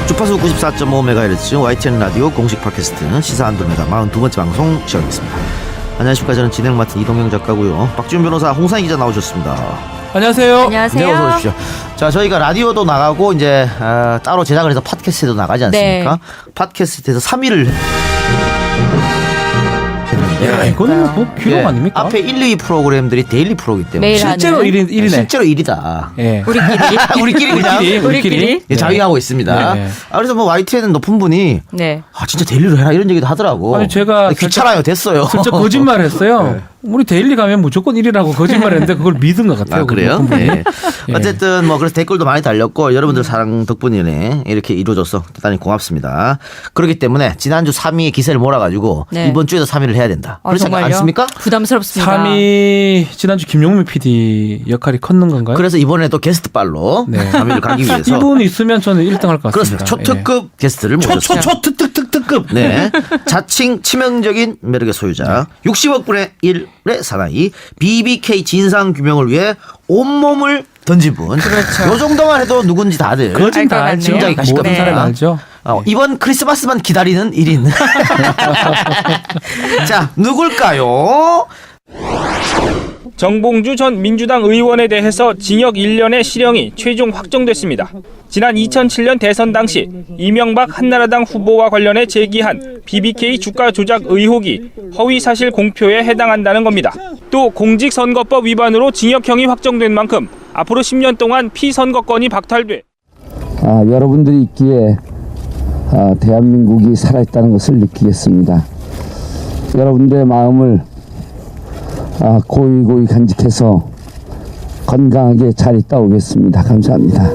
주파수 94.5MHz YTN 라디오 공식 팟캐스트 시사 안드로메다 42번째 방송 시작하겠습니다. 안녕하십니까. 저는 진행 맡은 이동영 작가고요. 박지훈 변호사, 홍상희 기자 나오셨습니다. 안녕하세요. 안녕하세요. 네, 어서 오십시오. 자, 저희가 라디오도 나가고 이제 따로 제작을 해서 팟캐스트에도 나가지 않습니까? 네. 팟캐스트에서 3위를 야, 이거는 뭐 기록 아닙니까? 앞에 1, 2위 프로그램들이 데일리 프로이기 때문에 매일 실제로 하는 1위네. 실제로 1위다. 예. 우리끼리 그냥 우리끼리. 예, 자위하고 있습니다. 네. 그래서 뭐 YTN은 높은 분이 네. 진짜 데일리로 해라 이런 얘기도 하더라고. 아니, 제가 귀찮아요. 됐어요. 진짜 거짓말했어요. 우리 데일리 가면 무조건 1위라고 거짓말했는데 그걸 믿은 것 같아요. 아, 그래요? 높은 분이. 네. 어쨌든 뭐 그래서 댓글도 많이 달렸고 여러분들 사랑 덕분이네 이렇게 이루어져서 대단히 고맙습니다. 그렇기 때문에 지난주 3위의 기세를 몰아가지고 네. 이번 주에도 3위를 해야 된다. 그렇지 정말요? 않습니까? 부담스럽습니다. 3위 지난주 김용민 PD 역할이 컸는 건가요? 그래서 이번에도 게스트발로 네. 3위를 가기 위해서 이분 있으면 저는 1등 할 것 같습니다. 그렇습니다. 초특급 게스트를 모셨습니다. 초특급. 네. 자칭 치명적인 매력의 소유자 60억 분의 1의 사나이 BBK 진상 규명을 위해 온몸을 던진 분. 그렇죠. 요 정도만 해도 누군지 다들 거진 다 알 것 알죠. 같네요. 가실 모든 겁니다. 사람 알죠. 이번 크리스마스만 기다리는 1인. 자, 누굴까요? 정봉주 전 민주당 의원에 대해서 징역 1년의 실형이 최종 확정됐습니다. 지난 2007년 대선 당시 이명박 한나라당 후보와 관련해 제기한 BBK 주가 조작 의혹이 허위사실 공표에 해당한다는 겁니다. 또 공직선거법 위반으로 징역형이 확정된 만큼 앞으로 10년 동안 피선거권이 박탈돼 여러분들이 있기에 대한민국이 살아있다는 것을 느끼겠습니다. 여러분들의 마음을 고이 간직해서 건강하게 잘 있다 오겠습니다. 감사합니다.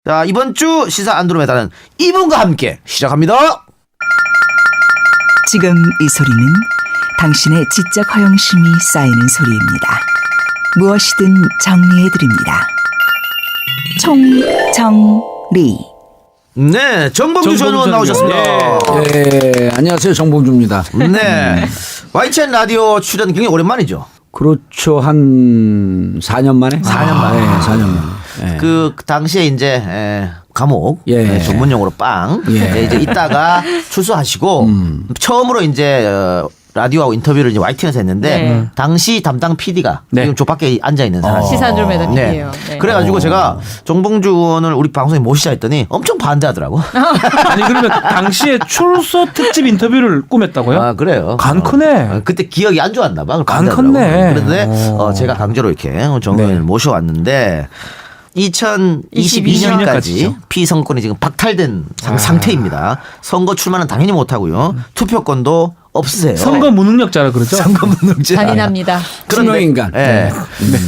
자, 이번 주 시사 안드로메다는 이분과 함께 시작합니다. 지금 이 소리는 당신의 지적 허영심이 쌓이는 소리입니다. 무엇이든 정리해드립니다. 총정리. 네, 정봉주 전 의원 나오셨습니다. 네, 안녕하세요. 정봉주입니다. 네. YTN 라디오 출연 굉장히 오랜만이죠. 그렇죠. 한 4년 만에? 4년 만에. 네, 4년 만에. 네. 그 당시에 이제 감옥 예. 전문용어로 빵 예. 이제 있다가 출소하시고 처음으로 이제 라디오하고 인터뷰를 이제 YTN에서 했는데 네. 당시 담당 PD가 네. 지금 저 밖에 앉아 있는 사람. 시사 안드로메다 PD예요. 네. 그래가지고 제가 정봉주 의원을 우리 방송에 모시자 했더니 엄청 반대하더라고. 아니 그러면 당시에 출소 특집 인터뷰를 꾸몄다고요? 아, 그래요. 간 크네. 그때 기억이 안 좋았나 봐. 간 반대하더라고. 컸네. 그런데 제가 강제로 이렇게 정 의원을 네. 모셔왔는데 2022년까지 22년까지죠. 피선거권이 지금 박탈된 상태입니다. 선거 출마는 당연히 못하고요. 투표권도 없으세요. 선거 무능력자라 그러죠? 선거 무능자. 잔인합니다. 투명인간. 예. 네,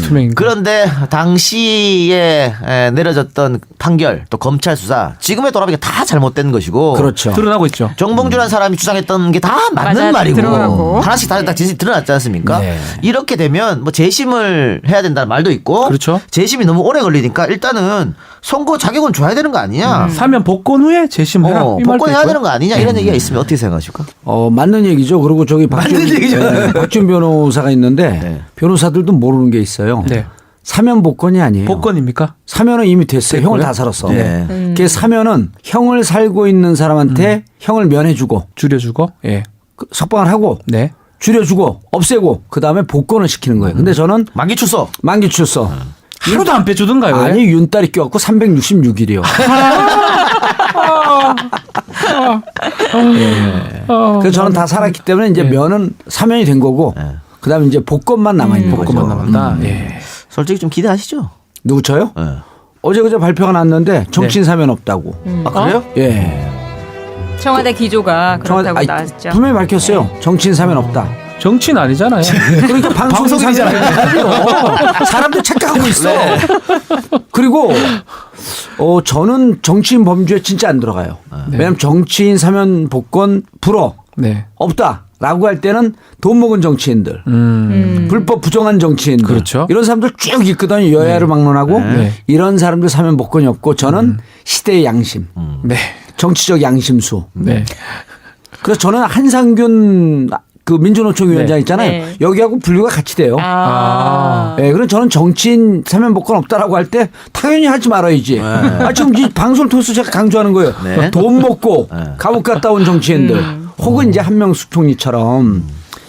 투명인간. 그런데 당시에 내려졌던 판결 또 검찰 수사 지금에 돌아보니까 다 잘못된 것이고 그렇죠. 드러나고 있죠. 정봉주라는 사람이 주장했던 게 다 맞는 맞아, 말이고 들어가고. 하나씩 다 진실이 드러났지 않습니까? 네. 이렇게 되면 뭐 재심을 해야 된다는 말도 있고 그렇죠. 재심이 너무 오래 걸리니까 일단은 선거 자격은 줘야 되는 거 아니냐? 사면 복권 후에 재심해라. 이 말도 복권해야 있고요. 되는 거 아니냐? 이런 얘기가 있으면 어떻게 생각하십니까? 맞는 얘기죠. 그리고 저기 맞는 얘기죠. 박준 변호사가 있는데 네. 변호사들도 모르는 게 있어요. 네. 사면 복권이 아니에요. 복권입니까? 사면은 이미 됐어요. 형을 다 살았어. 네. 그 사면은 형을 살고 있는 사람한테 형을 면해주고 줄여주고. 예. 석방을 하고 네. 줄여주고 없애고 그 다음에 복권을 시키는 거예요. 근데 저는 만기 출소. 만기 출소. 하루도 안 빼주던가요? 아니 윤달이 껴갖고 366일이요. 그래서 저는 다 살았기 때문에 이제 면은 사면이 된 거고 그다음에 이제 복권만 남아 있는 거죠. 복권만 남았다. 예. 솔직히 좀 기대하시죠? 누구 저요? 네. 어제 그제 발표가 났는데 정치인 사면 없다고. 아, 그래요? 예. 청와대 기조가 그렇다고 아니, 나왔죠. 분명히 밝혔어요. 정치인 사면 없다. 정치는 아니잖아요. 그러니까 방송이잖아요. 사람들 착각하고 있어. 그리고 저는 정치인 범주에 진짜 안 들어가요. 왜냐하면 정치인 사면 복권 불어 네. 없다라고 할 때는 돈 먹은 정치인들, 불법 부정한 정치인들, 그렇죠. 이런 사람들 쭉 있거든요. 여야를 막론하고 네. 이런 사람들 사면 복권이 없고 저는 시대의 양심, 네. 정치적 양심수. 네. 그래서 저는 한상균 그 민주노총 위원장 네. 있잖아요. 네. 여기하고 분류가 같이 돼요. 아. 예, 그럼 저는 정치인 사면 복권 없다라고 할 때 당연히 하지 말아야지. 지금 이 방송을 통해서 제가 강조하는 거예요. 네. 돈 먹고 감옥 갔다 온 정치인들 혹은 이제 한명숙 총리처럼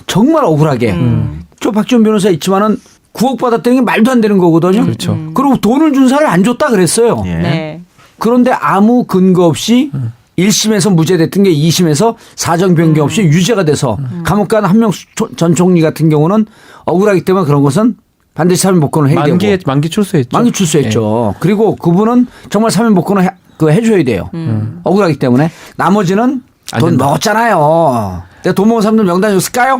정말 억울하게 저 박지원 변호사 있지만은 9억 받았다는 게 말도 안 되는 거거든요. 그렇죠. 그리고 돈을 준 사람이 안 줬다 그랬어요. 예. 네. 그런데 아무 근거 없이 1심에서 무죄됐던 게 2심에서 사정 변경 없이 유죄가 돼서 감옥 간 한명숙 전 총리 같은 경우는 억울하기 때문에 그런 것은 반드시 사면 복권을 해야 되고 만기 출소했죠. 만기 출소했죠. 그리고 그분은 정말 사면 복권을 해줘야 돼요. 억울하기 때문에 나머지는 안 돈 된다. 먹었잖아요. 내가 돈 먹은 사람들 명단이 없을까요?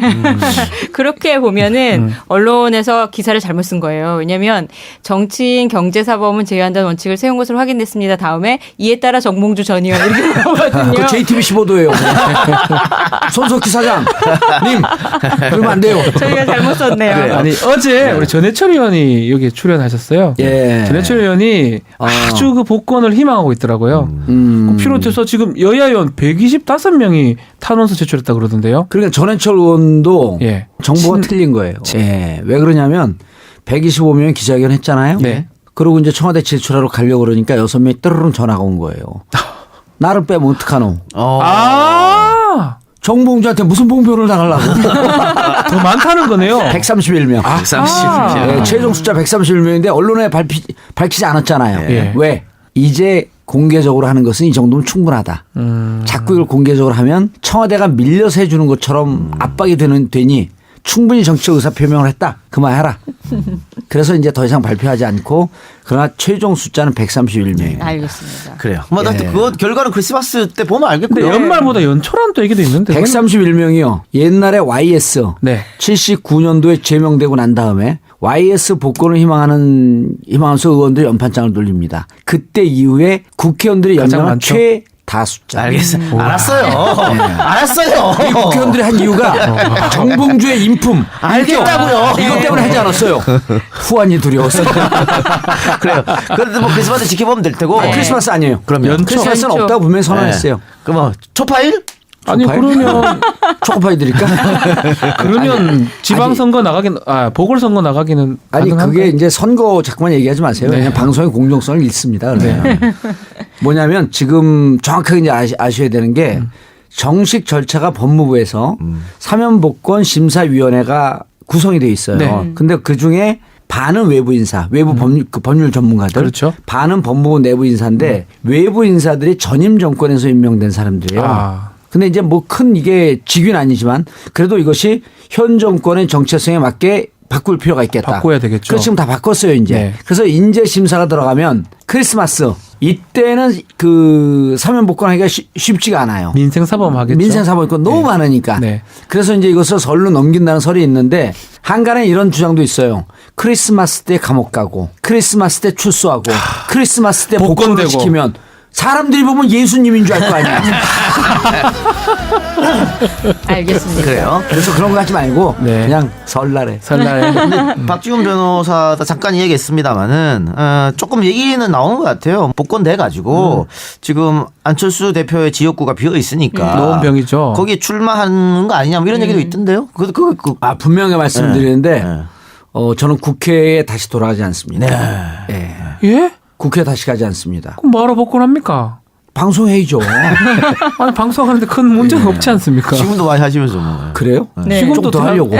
그렇게 보면은 언론에서 기사를 잘못 쓴 거예요. 왜냐하면 정치인 경제사범은 제외한다는 원칙을 세운 것으로 확인됐습니다. 다음에 이에 따라 정봉주 전 의원 이렇게 나오거든요. 그 JTBC 보도예요. 손석희 사장님 그러면 안 돼요. 저희가 잘못 썼네요. 아니 어제 우리 전해철 의원이 여기 출연하셨어요. 예. 전해철 의원이 아주 그 복권을 희망하고 있더라고요. 그 비롯해서 지금 여야 의원 125명이 탄원서 제출했다 그러던데요. 그러니까 전해철 의원도 예. 정보가 틀린 거예요. 예. 왜 그러냐면 125명 기자회견 했잖아요. 네. 그리고 이제 청와대 제출하러 가려고 그러니까 6명이 뜨르릉 전화가 온 거예요. 나를 빼면 어떡하노. 아, 정봉주한테 무슨 봉변을 당하려고. 더 많다는 거네요. 131명. 130. 네, 최종 숫자 131명인데 언론에 밝히지 않았잖아요. 예. 왜? 이제 공개적으로 하는 것은 이 정도면 충분하다. 자꾸 이걸 공개적으로 하면 청와대가 밀려서 해주는 것처럼 압박이 되니 충분히 정치적 의사 표명을 했다. 그만해라. 그래서 이제 더 이상 발표하지 않고 그러나 최종 숫자는 131명이에요. 알겠습니다. 그래요. 뭐 하여튼 그거 결과는 크리스마스 때 보면 근데 알겠고요. 연말보다 연초라는 또 얘기도 있는데. 131명이요. 옛날에 YS 네. 79년도에 제명되고 난 다음에 YS 복권을 희망하면서 의원들이 연판장을 돌립니다. 그때 이후에 국회의원들이 가장 연명한 많죠? 최다숫자. 알겠어요. 알았어요. 알았어요. 이 국회의원들이 한 이유가 정봉주의 인품. 알겠다고요. 이것 때문에 하지 않았어요. 후환이 두려워서. 그래요. 그래도 뭐 크리스마스 지켜보면 될 테고. 크리스마스 아니에요. 그러면 연초. 크리스마스는 연초. 없다고 분명히 선언했어요. 그럼 뭐 초파일? 아니 그러면 초코파이 드릴까? 그러면 지방선거 나가긴 보궐선거 나가기는 아니 가능한가요? 그게 이제 선거 자꾸만 얘기하지 마세요. 네. 왜냐하면 방송의 공정성을 잃습니다. 그러면 뭐냐면 지금 정확하게 이제 아셔야 되는 게 정식 절차가 법무부에서 사면복권 심사위원회가 구성이 돼 있어요. 네. 근데 그 중에 반은 외부 인사, 외부 법률 전문가들, 그렇죠. 반은 법무부 내부 인사인데 외부 인사들이 전임 정권에서 임명된 사람들이에요. 아. 근데 이제 뭐 큰 이게 직위는 아니지만 그래도 이것이 현 정권의 정체성에 맞게 바꿀 필요가 있겠다. 바꿔야 되겠죠. 그래서 지금 다 바꿨어요, 이제. 네. 그래서 인재 심사가 들어가면 크리스마스 이때는 그 사면 복권하기가 쉽지가 않아요. 민생사범 하겠죠. 민생사범 있고 너무 많으니까. 네. 그래서 이제 이것을 설로 넘긴다는 설이 있는데 한간에 이런 주장도 있어요. 크리스마스 때 감옥 가고 크리스마스 때 출소하고 크리스마스 때 복권 복권을 되고. 시키면 사람들이 보면 예수님인 줄 알 거 아니야. 알겠습니다. 그래요. 그래서 그런 거 하지 말고 네. 그냥 설날에. 설날에. 박지훈 변호사도 잠깐 얘기했습니다마는 조금 얘기는 나오는 것 같아요. 복권 돼 가지고 지금 안철수 대표의 지역구가 비어 있으니까 노원병이죠. 거기에 출마하는 거 아니냐 뭐 이런 얘기도 있던데요. 아 분명히 말씀드리는데 네. 저는 국회에 다시 돌아가지 않습니다. 네. 예. 예? 국회 다시 가지 않습니다. 그럼 뭐하러 복권합니까? 방송회의죠. 아니 방송하는데 큰 문제는 없지 않습니까? 지금도 많이 하시면서 뭐. 그래요? 네. 조금 더 하려고.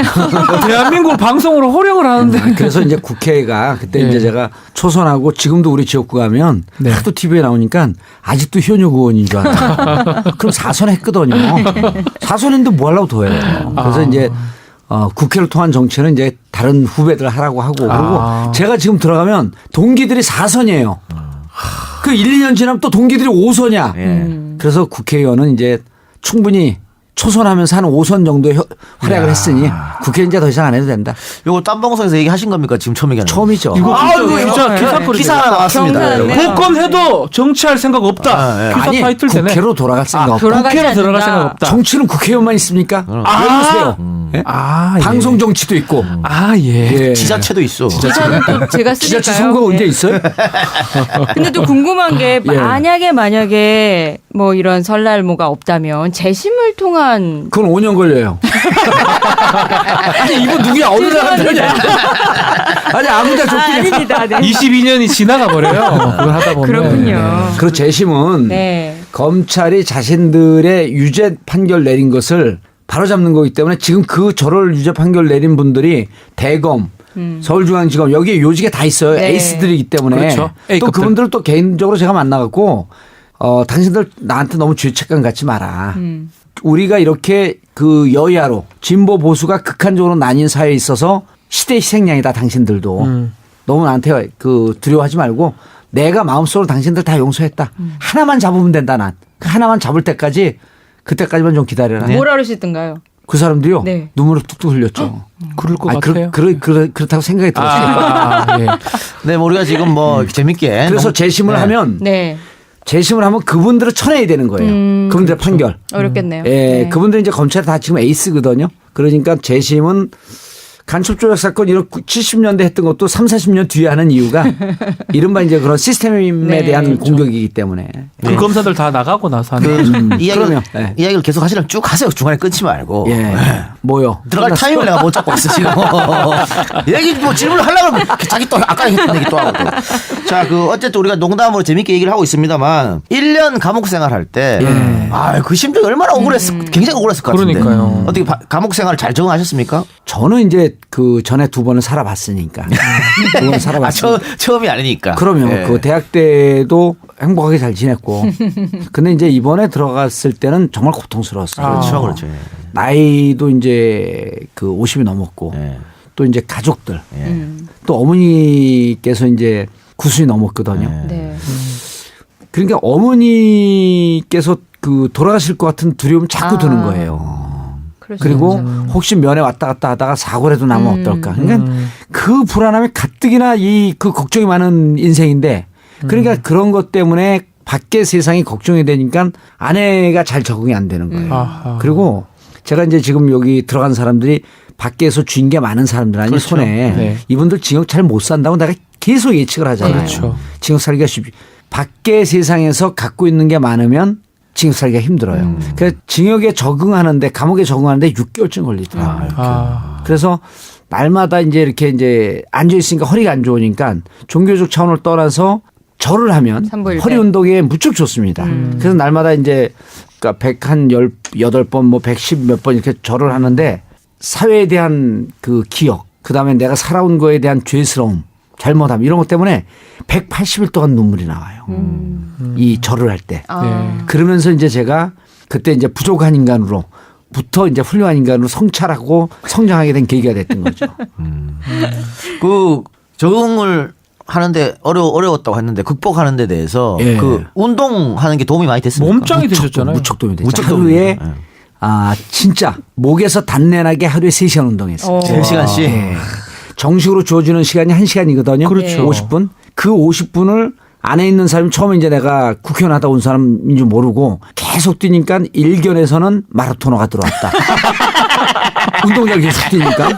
대한민국을 방송으로 호령을 하는데. 그래서 이제 국회가 그때 네. 이제 제가 초선하고 지금도 우리 지역구 가면 네. 하도 TV에 나오니까 아직도 현역 의원인 줄 알아요. 그럼 4선 했거든요. 4선 했는데 뭐 하려고 더 해요. 그래서 이제 국회를 통한 정치는 이제 다른 후배들 하라고 하고 그리고 제가 지금 들어가면 동기들이 4선이에요. 그 1, 2년 지나면 또 동기들이 5선이야. 그래서 국회의원은 이제 충분히 초선하면서 한 5선 정도의 활약을 했으니 국회 이제 더 이상 안 해도 된다. 요거 딴 방송에서 얘기하신 겁니까? 지금 처음 얘기하는 거. 처음이죠. 이거 진짜 기사거리. 기사 나왔습니다. 경사네. 여러분. 복권해도 정치할 생각 없다. 기사 아니 타이틀 되네. 국회로 돌아갈 생각 없다. 돌아가지 국회로 들어갈 않는다. 생각 없다. 정치는 국회의원만 있습니까? 왜 그러세요? 예? 예. 방송 정치도 있고. 예. 예. 지자체도 있어. 기사는 또 제가 쓰니까요. 지자체 선거 언제 있어요? 근데 또 궁금한 게 만약에 뭐 이런 설날모가 없다면 재심을 통한 그건 5년 걸려요. 아니 이분 누구야? 어느 나라 편이야? 아니 아무나 좋긴 해. 아닙니다. 네. 22년이 지나가 버려요. 그걸 하다 보면. 그렇군요. 그리고 재심은 네. 검찰이 자신들의 유죄 판결 내린 것을 바로잡는 거기 때문에 지금 그 저를 유죄 판결 내린 분들이 대검, 서울중앙지검 여기에 요직에 다 있어요. 네. 에이스들이기 때문에 그렇죠. 또 A급들. 그분들을 또 개인적으로 제가 만나갖고 당신들 나한테 너무 죄책감 갖지 마라. 우리가 이렇게 그 여야로 진보 보수가 극한적으로 나뉜 사회에 있어서 시대 희생양이다 당신들도 너무 나한테 그 두려워하지 말고 내가 마음속으로 당신들 다 용서했다. 하나만 잡으면 된다 난. 그 하나만 잡을 때까지 그때까지만 좀 기다려라. 뭐라 그러시던가요? 그 사람들이요. 네. 눈물을 뚝뚝 흘렸죠. 그럴 것 아니, 같아요. 그렇다고 생각이 들었어요. 예. 네, 뭐 우리가 지금 뭐 재밌게. 그래서 재심을 네. 하면 네. 재심을 하면 그분들을 쳐내야 되는 거예요. 그분들의 판결. 어렵겠네요. 예, 네. 그분들이 이제 검찰에 다 지금 에이스거든요. 그러니까 재심은 간첩 조작 사건 이런 70년대 했던 것도 3, 40년 뒤에 하는 이유가 이른바 이제 그런 시스템에 네, 대한 그렇죠. 공격이기 때문에. 그 검사들 다 나가고 나서 하는. 이야기를, 네. 이야기를 계속 하시려면 쭉 하세요. 중간에 끊지 말고. 예. 뭐요? 들어갈 타이밍을 내가 못 잡고 있어, 지금. 얘기 뭐 질문을 하려고 하면 자기 또 아까 했던 얘기 또 하고 또. 자, 그 어쨌든 우리가 농담으로 재밌게 얘기를 하고 있습니다만 1년 감옥 생활할 때 그 심정이 얼마나 굉장히 억울했을 것 같은데. 그러니까요. 어떻게 감옥 생활을 잘 적응하셨습니까? 저는 이제 그 전에 두 번을 살아봤으니까. 두 번 살아봤으니까. 처음이 아니니까. 그러면 예. 그 대학 때도 행복하게 잘 지냈고. 근데 이제 이번에 들어갔을 때는 정말 고통스러웠어요. 그렇죠, 그렇죠. 예. 나이도 이제 그 50이 넘었고 예. 또 이제 가족들 예. 또 어머니께서 이제 90이 넘었거든요. 네. 그러니까 어머니께서 그 돌아가실 것 같은 두려움이 자꾸 드는 거예요. 그러시죠. 그리고 혹시 면회 왔다 갔다 하다가 사고라도 나면 어떨까. 그러니까 그 불안함이 가뜩이나 이 그 걱정이 많은 인생인데 그러니까 그런 것 때문에 밖에 세상이 걱정이 되니까 아내가 잘 적응이 안 되는 거예요. 아하. 그리고 제가 이제 지금 여기 들어간 사람들이 밖에서 쥔 게 많은 사람들 아니 그렇죠. 손에 네. 이분들 징역 잘 못 산다고 내가 계속 예측을 하잖아요. 그렇죠. 징역 살기가 쉽지. 밖에 세상에서 갖고 있는 게 많으면 징역 살기가 힘들어요. 그래서 징역에 적응하는데 감옥에 적응하는데 6개월쯤 걸리더라고요. 그래서 날마다 이제 이렇게 이제 앉아 있으니까 허리가 안 좋으니까 종교적 차원을 떠나서 절을 하면 삼부일배. 허리 운동에 무척 좋습니다. 그래서 날마다 이제 그러니까 118번 뭐 110 몇 번 이렇게 절을 하는데 사회에 대한 그 기억, 그다음에 내가 살아온 거에 대한 죄스러움, 잘못함 이런 것 때문에 180일 동안 눈물이 나와요. 이 절을 할 때. 네. 그러면서 이제 제가 그때 이제 부족한 인간으로부터 이제 훌륭한 인간으로 성찰하고 성장하게 된 계기가 됐던 거죠. 그 적응을 하는데 어려웠다고 했는데 극복하는 데 대해서 예. 그 운동하는 게 도움이 많이 됐습니까? 몸짱이 되셨잖아요. 무척 도움이 됐죠. 무척 도움이 하루에 돼요. 진짜 목에서 단내나게 하루에 3시간 운동했어요. 3시간씩. 예. 정식으로 주어지는 시간이 1시간이거든요. 그렇죠. 50분. 그 50분을 안에 있는 사람이 처음에 이제 내가 국회의원 하다 온 사람인 줄 모르고 계속 뛰니까 일견에서는 마라토너가 들어왔다. 운동장 계속 뛰니까.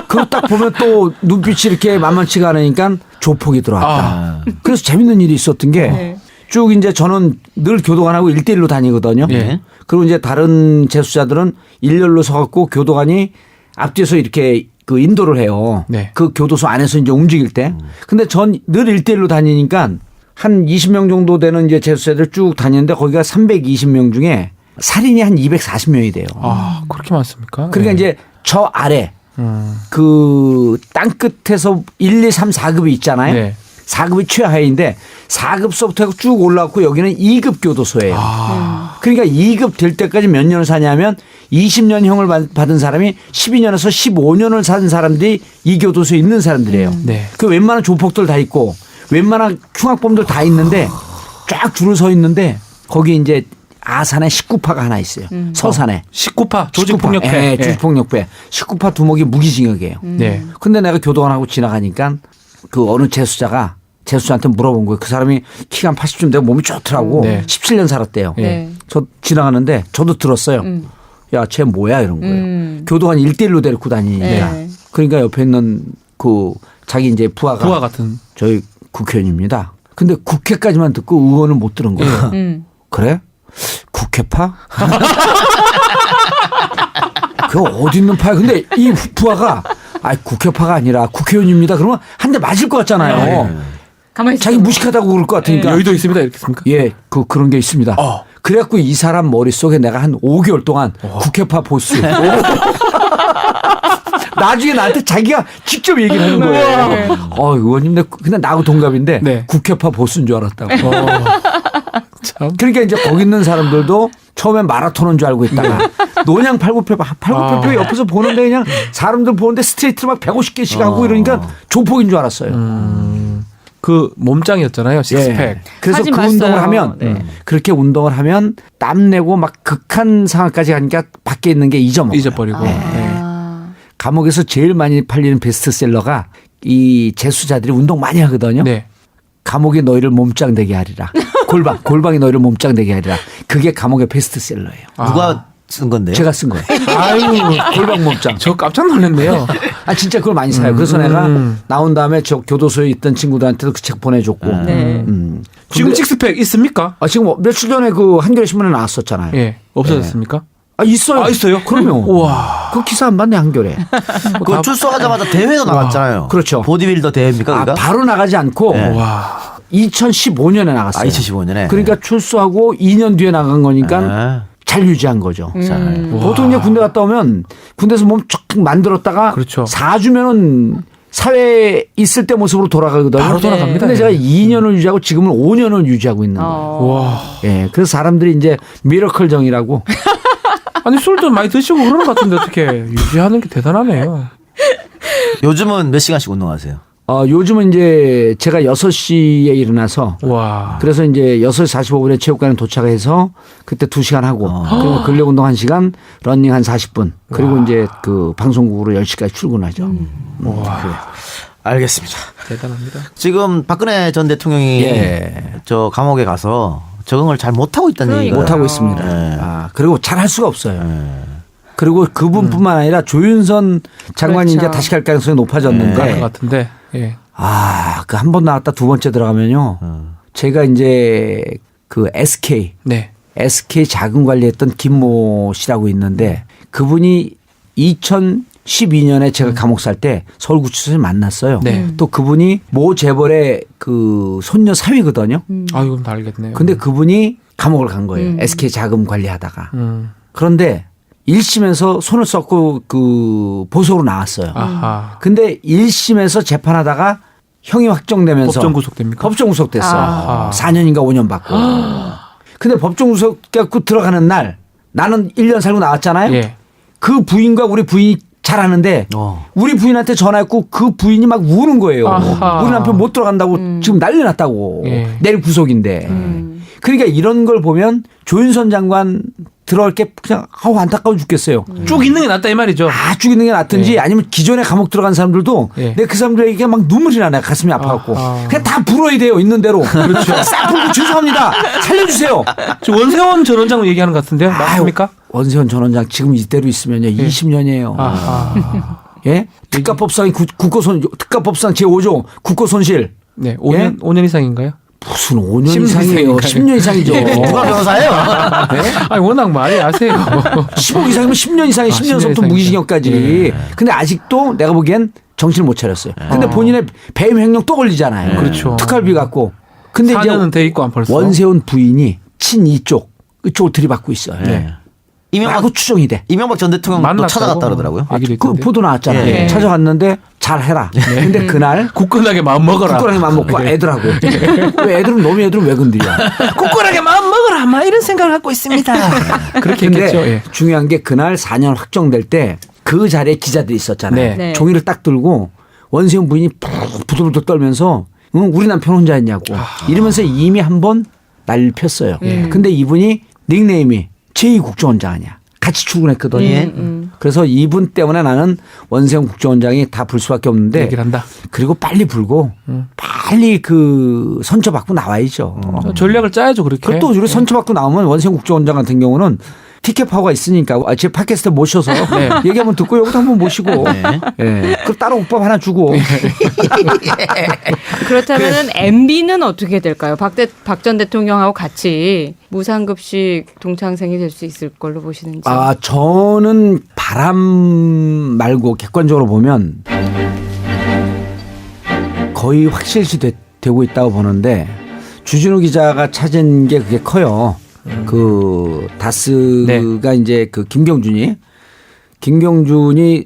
그걸 딱 보면 또 눈빛이 이렇게 만만치가 않으니까 조폭이 들어왔다. 그래서 재밌는 일이 있었던 게 쭉 이제 저는 늘 교도관하고 1대1로 다니거든요. 네. 그리고 이제 다른 재수자들은 일렬로 서갖고 교도관이 앞뒤에서 이렇게 그 인도를 해요. 네. 그 교도소 안에서 이제 움직일 때. 근데 전 늘 1대1로 다니니까 한 20명 정도 되는 이제 재수자들 쭉 다니는데 거기가 320명 중에 살인이 한 240명이 돼요. 아, 그렇게 많습니까? 그러니까 네. 이제 저 아래 그 땅끝에서 1, 2, 3, 4급이 있잖아요. 네. 4급이 최하위인데 4급서부터 쭉 올라왔고 여기는 2급 교도소예요. 그러니까 2급 될 때까지 몇 년을 사냐면 20년형을 받은 사람이 12년에서 15년을 산 사람들이 이 교도소에 있는 사람들이에요. 네. 그 웬만한 조폭들 다 있고 웬만한 흉악범들 다 있는데 쫙 줄을 서 있는데 거기 이제 아산에 19파가 하나 있어요. 서산에. 19파 조직폭력회. 예, 조직폭력배. 19파 두목이 무기징역이에요. 네. 근데 내가 교도관하고 지나가니까 그 어느 재수자한테 물어본 거예요. 그 사람이 키가 한 80쯤 되고 몸이 좋더라고. 네. 17년 살았대요. 네. 저 지나가는데 저도 들었어요. 야, 쟤 뭐야 이런 거예요. 교도관 1대1로 데리고 다니니까. 네. 그러니까 옆에 있는 그 자기 이제 부하가 부하 같은. 저희 국회의원입니다. 근데 국회까지만 듣고 의원을 못 들은 거야. 그래? 국회파? 그 어디 있는 파야? 근데 이 부하가 국회파가 아니라 국회의원입니다. 그러면 한 대 맞을 것 같잖아요. 가만히 있어. 자기 무식하다고 그럴 것 같으니까. 여의도 있습니다. 이렇게 습니까? 예, 그런 게 있습니다. 그래갖고 이 사람 머릿속에 내가 한 5개월 동안 국회파 보스. 나중에 나한테 자기가 직접 얘기를 하는 거예요. 의원님, 그냥 나하고 동갑인데 네. 국회파 보스인 줄 알았다고. 참. 그러니까 이제 거기 있는 사람들도 처음엔 마라톤인 줄 알고 있다가 노냥 팔굽혀펴 옆에서 보는데 그냥 사람들 보는데 스트레이트를 막 150개씩 하고 이러니까 조폭인 줄 알았어요. 그 몸짱이었잖아요. 식스팩. 예. 그래서 사진 그 봤어요. 운동을 하면 네. 그렇게 운동을 하면 땀 내고 막 극한 상황까지 가니까 밖에 있는 게 잊어먹어요. 잊어버리고. 네. 감옥에서 제일 많이 팔리는 베스트셀러가 이 재수자들이 운동 많이 하거든요. 네. 감옥이 너희를 몸짱 되게 하리라. 골방이 너희를 몸짱 되게 하리라. 그게 감옥의 베스트셀러예요. 누가 쓴 건데요? 제가 쓴 거예요. 아유, 골방 몸짱. 저 깜짝 놀랐네요. 진짜 그걸 많이 사요. 그래서 내가 나온 다음에 저 교도소에 있던 친구들한테도 그 책 보내줬고. 네. 지금 식스팩 있습니까? 지금 며칠 전에 그 한겨레 신문에 나왔었잖아요. 예. 없어졌습니까? 있어요. 있어요? 그럼요. 우와. 그 기사 안 봤네 한겨레. 그 출소하자마자 대회도 나갔잖아요. 그렇죠. 보디빌더 대회입니까? 그러니까? 바로 나가지 않고 네. 와. 2015년에 나갔어요. 2015년에. 그러니까 출소하고 2년 뒤에 나간 거니까 잘 유지한 거죠. 보통 이제 군대 갔다 오면 군대에서 몸 쫙 만들었다가 그렇죠. 4주면은 사회에 있을 때 모습으로 돌아가거든요. 바로 돌아갑니다. 근데 제가 네. 2년을 유지하고 지금은 5년을 유지하고 있는 거예요. 와. 예. 그래서 사람들이 이제 미러클 정이라고 아니 술도 많이 드시고 그러는 것 같은데 어떻게 유지하는 게 대단하네요. 요즘은 몇 시간씩 운동하세요? 요즘은 이제 제가 6시에 일어나서 와. 그래서 이제 6시 45분에 체육관에 도착해서 그때 2시간 하고 그리고 근력 운동 1시간, 러닝 한 40분 그리고 이제 그 방송국으로 10시까지 출근하죠. 와. 알겠습니다. 대단합니다. 지금 박근혜 전 대통령이 예. 저 감옥에 가서 적응을 잘 못하고 있다는 얘기가 못 하고 있습니다. 네. 그리고 잘 할 수가 없어요. 그리고 그분뿐만 아니라 조윤선 장관이 그렇죠. 이제 다시 갈 가능성이 높아졌는데 갈 것 같은데. 예. 그 한 번 나왔다 두 번째 들어가면요. 제가 이제 그 네. SK 자금 관리했던 김모 씨라고 있는데 그분이 2012년에 제가 감옥 살 때 서울구치소에 만났어요. 네. 또 그분이 모 재벌의 그 손녀 사위거든요. 아유, 그럼 다 알겠네요. 근데 그분이 감옥을 간 거예요. SK 자금 관리하다가. 그런데 1심에서 손을 썩고 그 보석으로 나왔어요. 아하. 근데 1심에서 재판하다가 형이 확정되면서 법정 구속됩니까? 법정 구속됐어. 아하. 4년인가 5년 받고. 근데 법정 구속되고 들어가는 날 나는 1년 살고 나왔잖아요. 예. 그 부인과 우리 부인이 잘하는데 우리 부인한테 전화했고 그 부인이 막 우는 거예요. 아하. 우리 남편 못 들어간다고 지금 난리 났다고. 예. 내일 구속인데. 그러니까 이런 걸 보면 조윤선 장관 들어갈 게 그냥 안타까워 죽겠어요. 쭉 있는 게 낫다 이 말이죠. 쭉 있는 게 낫든지 예. 아니면 기존에 감옥 들어간 사람들도 예. 내가 그 사람들에게 막 눈물이 나. 내가 가슴이 아파갖고. 아하. 그냥 다 불어야 돼요. 있는 대로. 그렇죠. 싹 불고 죄송합니다. 살려주세요. 지금 원세원 전 원장 얘기하는 것 같은데요. 맞습니까? 원세훈 전 원장 지금 이대로 있으면요. 20년이에요. 아하. 예? 특가법상 특가법상 제5조 국고손실. 네. 5년 이상인가요? 무슨 5년 10년 이상이에요. 이상인가요? 10년 이상이죠. 누가 변호사예요? 아니, 워낙 많이 아세요. 15 이상이면 10년 이상에 10년서부터 10년 이상이죠. 무기징역까지. 근데 아직도 내가 보기엔 정신을 못 차렸어요. 근데 본인의 배임 횡령 또 걸리잖아요. 그렇죠. 특활비 갖고. 근데 이제 4년은 돼 있고 안 벌써. 원세훈 부인이 친 이쪽을 들이받고 있어요. 네. 이명박, 라고 추정이 돼. 이명박 전 대통령도 만났다고? 찾아갔다 그러더라고요. 얘기를 그 있던데. 보도 나왔잖아요. 예. 찾아갔는데 잘 해라. 근데 그날 굳건하게 마음 먹어라. 국거랑에 맘 먹고 애들하고. 왜 애들은 너무 애들은 왜 건드려. 굳건하게 마음 먹어라. 막 이런 생각을 갖고 있습니다. 그렇게 근데 했겠죠. 예. 중요한 게 그날 4년 확정될 때 그 자리에 기자들이 있었잖아요. 네. 네. 종이를 딱 들고 원세훈 부인이 부들부들 떨면서 우리 남편 혼자 했냐고 이러면서 이미 한번 난리를 폈어요. 근데 이분이 닉네임이 제2국정원장 아니야. 같이 출근했거든요. 그래서 이분 때문에 나는 원세훈 국정원장이 다 불 수밖에 없는데 얘기를 한다. 그리고 빨리 불고 빨리 그 선처받고 나와야죠. 전략을 짜야죠. 그렇게. 그것도 우리 선처받고 나오면 원세훈 국정원장 같은 경우는 티켓 파워가 있으니까 제 팟캐스트 모셔서 네. 얘기 한번 듣고 여기도 한번 모시고 예. 그럼 따로 오빠 하나 주고 그렇다면은 MB는 어떻게 될까요? 박 전 대통령하고 같이 무상급식 동창생이 될 수 있을 걸로 보시는지. 저는 바람 말고 객관적으로 보면 거의 확실시 되고 있다고 보는데 주진우 기자가 찾은 게 그게 커요. 그 다스가 네. 이제 그 김경준이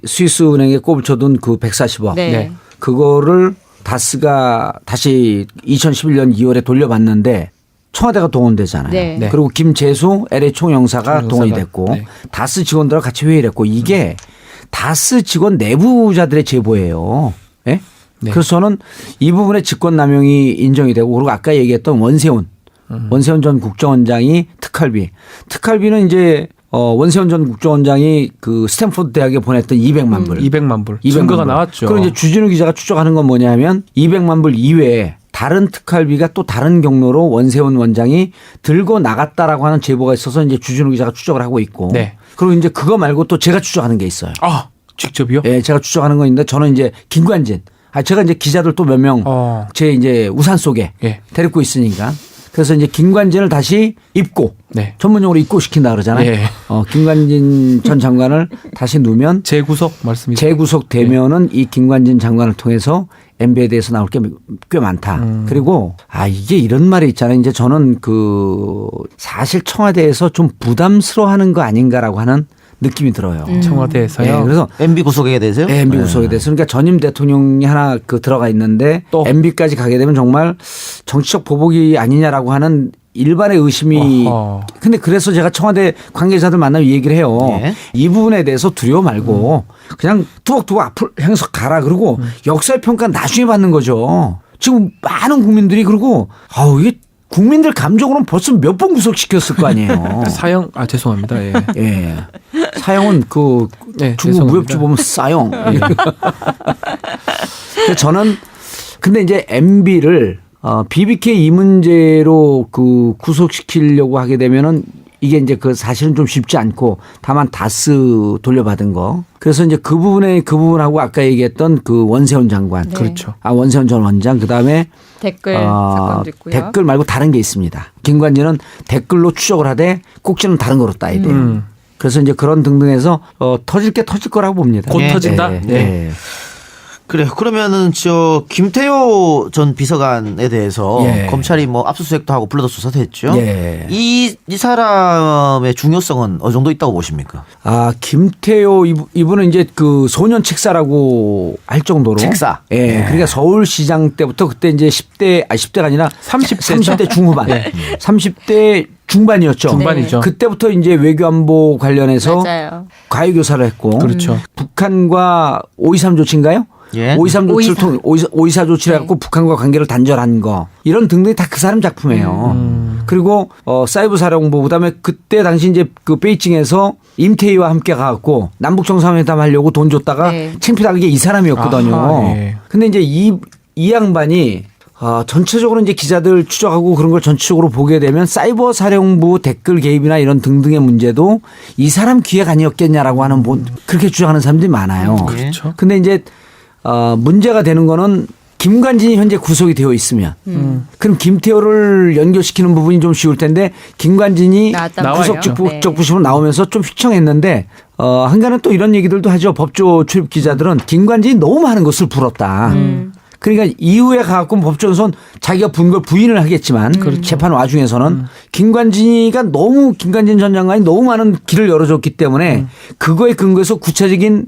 스위스 은행에 꼽쳐둔 그 140억. 네. 그거를 다스가 다시 2011년 2월에 돌려받는데 청와대가 동원되잖아요. 네. 네. 그리고 김재수 LA 총영사가 동원이 됐고 네. 다스 직원들과 같이 회의를 했고 이게 다스 직원 내부자들의 제보예요. 예? 네. 그래서 저는 이 부분에 직권남용이 인정이 되고 그리고 아까 얘기했던 원세훈 전 국정원장이 특활비는 이제 원세훈 전 국정원장이 그 스탠포드 대학에 보냈던 200만 불. 200만 불. 200만 증거가 불. 나왔죠. 그리고 이제 주진우 기자가 추적하는 건 뭐냐면 200만 불 이외에 다른 특활비가 또 다른 경로로 원세훈 원장이 들고 나갔다라고 하는 제보가 있어서 이제 주진우 기자가 추적을 하고 있고. 네. 그리고 이제 그거 말고 또 제가 추적하는 게 있어요. 아, 직접이요? 예, 제가 추적하는 건 있는데 저는 이제 김관진. 제가 이제 기자들 또 몇 명 제 이제 우산 속에 예. 데리고 있으니까. 그래서 이제 김관진을 다시 입고 네. 전문용어로 입고시킨다 그러잖아요. 예. 김관진 전 장관을 다시 누면 재구속 말씀이죠. 재구속되면은 이 김관진 장관을 통해서 MB에 대해서 나올 게 꽤 많다. 그리고 이게 이런 말이 있잖아요. 이제 저는 그 사실 청와대에서 좀 부담스러워하는 거 아닌가라고 하는 느낌이 들어요. 청와대에서요. 네, 그래서 MB 구속에 대해서요? 네, MB 구속에 대해서 그러니까 전임 대통령이 하나 그 들어가 있는데 또. MB까지 가게 되면 정말 정치적 보복이 아니냐라고 하는 일반의 의심이. 어허. 근데 그래서 제가 청와대 관계자들 만나면 이 얘기를 해요. 예. 이 부분에 대해서 두려워 말고 그냥 뚜벅뚜벅 앞으로 향해서 가라. 그리고 역사의 평가 나중에 받는 거죠. 지금 많은 국민들이 그러고 이게 국민들 감정으로는 벌써 몇 번 구속시켰을 거 아니에요. 사형 죄송합니다. 예. 예. 사형은 그 네, 중국 죄송합니다. 무협지 보면 사형. 저는 근데 이제 MB를 BBK 이 문제로 그 구속시키려고 하게 되면은 이게 이제 그 사실은 좀 쉽지 않고 다만 다스 돌려받은 거. 그래서 이제 그 부분하고 아까 얘기했던 그 원세훈 장관. 네. 그렇죠. 원세훈 전 원장. 그다음에 댓글 사건도 있고요. 댓글 말고 다른 게 있습니다. 김관진은 댓글로 추적을 하되 꼭지는 다른 거로 따야 돼요. 그래서 이제 그런 등등해서 터질 게 터질 거라고 봅니다. 곧 예. 터진다. 예. 네. 예. 그래 그러면은 김태효 전 비서관에 대해서 예. 검찰이 뭐 압수수색도 하고 불러다 수사도 했죠. 예. 이 사람의 중요성은 어느 정도 있다고 보십니까? 김태효 이분은 이제 그 소년 책사라고 할 정도로 책사. 예. 그러니까 서울시장 때부터 그때 이제 10대가 아니라 30대 중후반. 네. 30대 중반이었죠. 중반이죠. 그때부터 이제 외교안보 관련해서 맞아요. 과외교사를 했고 그렇죠. 북한과 5.23 조치인가요? 예. 5.23 조치를 5.24. 통해 5.24 조치를 해갖고 북한과 관계를 단절한 거 이런 등등이 다 그 사람 작품이에요. 그리고 사이버 사령부 그다음에 그때 당시 이제 그 베이징에서 임태희와 함께 가갖고 남북 정상회담 하려고 돈 줬다가 네. 창피하게 이 사람이었거든요. 아하, 예. 근데 이제 이 양반이 전체적으로 이제 기자들 추적하고 그런 걸 전체적으로 보게 되면 사이버 사령부 댓글 개입이나 이런 등등의 문제도 이 사람 기획 아니었겠냐라고 하는 그렇게 주장하는 사람들이 많아요. 그렇죠. 근데 이제 문제가 되는 거는 김관진이 현재 구속이 되어 있으면 그럼 김태효를 연결시키는 부분이 좀 쉬울 텐데 김관진이 나와요. 구속적부심으로 나오면서 좀 휘청했는데 한간은 또 이런 얘기들도 하죠. 법조 출입 기자들은 김관진이 너무 많은 것을 불었다. 그러니까 이후에 가갖고 법조에서는 자기가 분 걸 부인을 하겠지만 재판 와중에서는 김관진 전 장관이 너무 많은 길을 열어줬기 때문에 그거에 근거해서 구체적인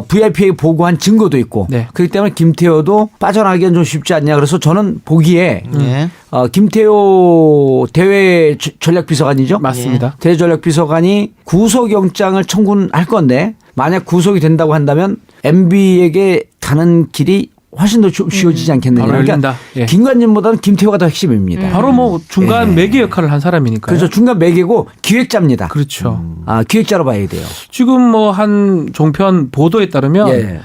VIP에 보고한 증거도 있고 네. 그렇기 때문에 김태효도 빠져나가기는 좀 쉽지 않냐. 그래서 저는 보기에 예. 김태효 대외 전략비서관이죠. 맞습니다. 대외 전략비서관이 구속영장을 청구할 건데 만약 구속이 된다고 한다면 MB에게 가는 길이 훨씬 더 쉬워지지 않겠느냐. 바로 그러니까 열린다. 예. 김관진보다는 김태효가 더 핵심입니다. 바로 뭐 중간 매개 역할을 한 사람이니까요. 그래서 중간 매개고 기획자입니다. 그렇죠. 기획자로 봐야 돼요. 지금 뭐 한 종편 보도에 따르면 예.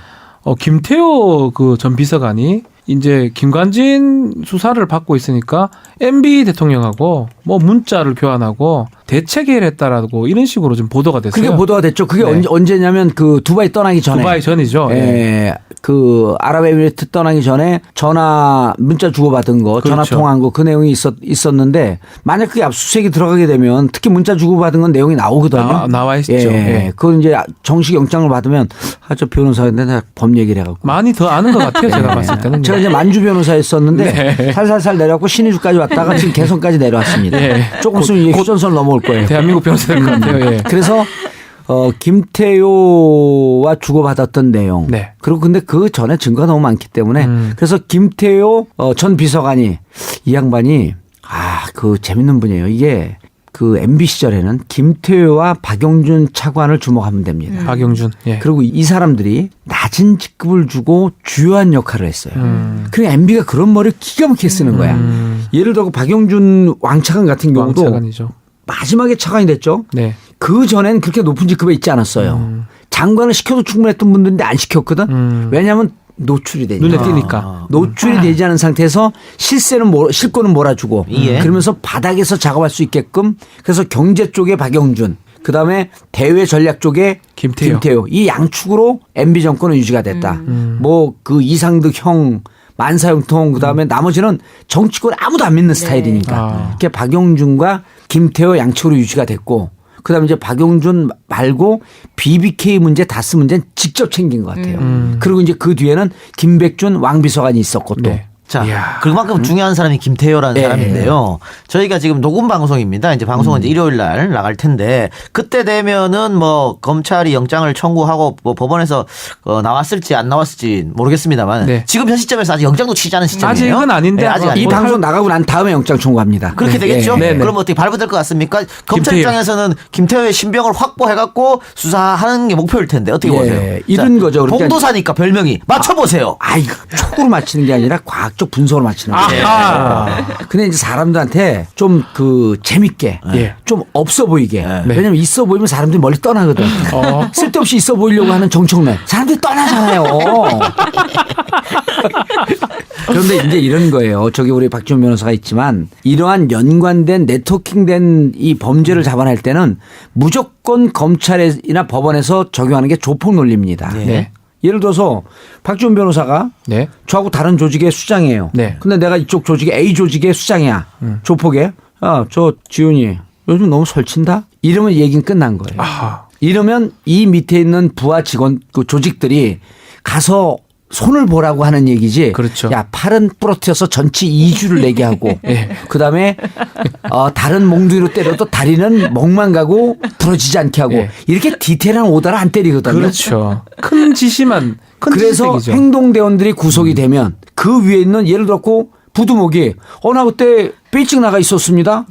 김태효 그 전 비서관이 이제 김관진 수사를 받고 있으니까 MB 대통령하고 뭐 문자를 교환하고 대책회의를 했다라고 이런 식으로 좀 보도가 됐어요. 그게 보도가 됐죠. 그게 네. 언제냐면 그 두바이 떠나기 전에. 두바이 전이죠. 예. 그 아랍에미리트 떠나기 전에 전화 문자 주고받은 거, 그렇죠. 전화 통화한 거 그 내용이 있었는데 만약 그게 압수수색이 들어가게 되면 특히 문자 주고받은 건 내용이 나오거든요. 나와 있죠. 예. 예. 그건 이제 정식 영장을 받으면 저 변호사인데 내가 법 얘기를 해갖고. 많이 더 아는 것 같아요. 제가 예. 봤을 때는. 제가 이제 만주 변호사였었는데 네. 살살살 내려왔고 신의주까지 왔다가 지금 개성까지 내려왔습니다. 예. 조금 있으면 이제 휴전선 넘어올 거예요. 대한민국 변호사 될 것 같아요. 예. 그래서 김태효와 주고받았던 내용. 네. 그리고 근데 그 전에 증거가 너무 많기 때문에 그래서 김태효 전 비서관이 이 양반이 그 재밌는 분이에요. 이게 그 MB 시절에는 김태효와 박용준 차관을 주목하면 됩니다. 박용준. 예. 그리고 이 사람들이 낮은 직급을 주고 주요한 역할을 했어요. 그러니까 MB가 그런 머리를 기가 막히게 쓰는 거야. 예를 들어 박용준 왕차관 같은 경우도 왕차관이죠. 마지막에 차관이 됐죠. 네. 그 전엔 그렇게 높은 직급에 있지 않았어요. 장관을 시켜도 충분했던 분들인데 안 시켰거든. 왜냐하면 노출이 되니까. 눈에 띄니까. 노출이 되지 않은 상태에서 실권은 몰아주고 예. 그러면서 바닥에서 작업할 수 있게끔 그래서 경제 쪽에 박영준 그다음에 대외 전략 쪽에 김태효. 이 양축으로 MB 정권은 유지가 됐다. 뭐 그 이상득 형 만사형통 그다음에 나머지는 정치권에 아무도 안 믿는 스타일이니까. 이렇게 박용준과 김태효 양측으로 유지가 됐고 그다음에 이제 박용준 말고 BBK 문제 다스 문제는 직접 챙긴 것 같아요. 그리고 이제 그 뒤에는 김백준 왕비서관이 있었고 또. 네. 자, 이야. 그만큼 중요한 사람이 김태효라는 네. 사람인데요. 저희가 지금 녹음 방송입니다. 이제 방송은 이제 일요일 날 나갈 텐데 그때 되면은 뭐 검찰이 영장을 청구하고 뭐 법원에서 나왔을지 안 나왔을지 모르겠습습니다만 네. 지금 현 시점에서 아직 영장도 치지 않은 시점이에요. 아직은 아닌데 네, 아직 아마 이 아니고. 방송 나가고 난 다음에 영장 청구합니다. 그렇게 되겠죠? 네, 네. 그럼 어떻게 발부될 것 같습니까? 검찰 김태효. 입장에서는 김태효의 신병을 확보해갖고 수사하는 게 목표일 텐데 어떻게 예, 보세요? 이런 거죠. 그러니까 봉도사니까 별명이 맞춰보세요. 이거 촉으로 맞히는 게 아니라 과학적 분석으로 맞히는 거예요. 근데 이제 사람들한테 좀 그 재밌게 예. 좀 없어 보이게 네. 왜냐면 있어 보이면 사람들이 멀리 떠나거든. 쓸데없이 있어 보이려고 하는 정청래 사람들이 떠나잖아요. 그런데 이제 이런 거예요. 저기 우리 박지원 변호사가 있지만 이러한 연관된 네트워킹된 이 범죄를 잡아낼 때는 무조건 검찰이나 법원에서 적용하는 게 조폭 논리입니다. 네. 예를 들어서 박지원 변호사가 네. 저하고 다른 조직의 수장이에요. 네. 근데 내가 이쪽 조직의 A 조직의 수장이야. 조폭에. 저 지훈이 요즘 너무 설친다? 이러면 얘기는 끝난 거예요. 아하. 이러면 이 밑에 있는 부하 직원 그 조직들이 가서 손을 보라고 하는 얘기지. 그렇죠. 야, 팔은 부러뜨려서 전치 2주를 내게 하고 예. 그다음에 다른 몽둥이로 때려도 다리는 멍만 가고 부러지지 않게 하고 예. 이렇게 디테일한 오더를 안 때리거든요. 그렇죠. 큰 지시만 큰 그래서 지시색이죠. 행동대원들이 구속이 되면 그 위에 있는 예를 들었고 부두목이 나 그때 일찍 나가 있었습니다.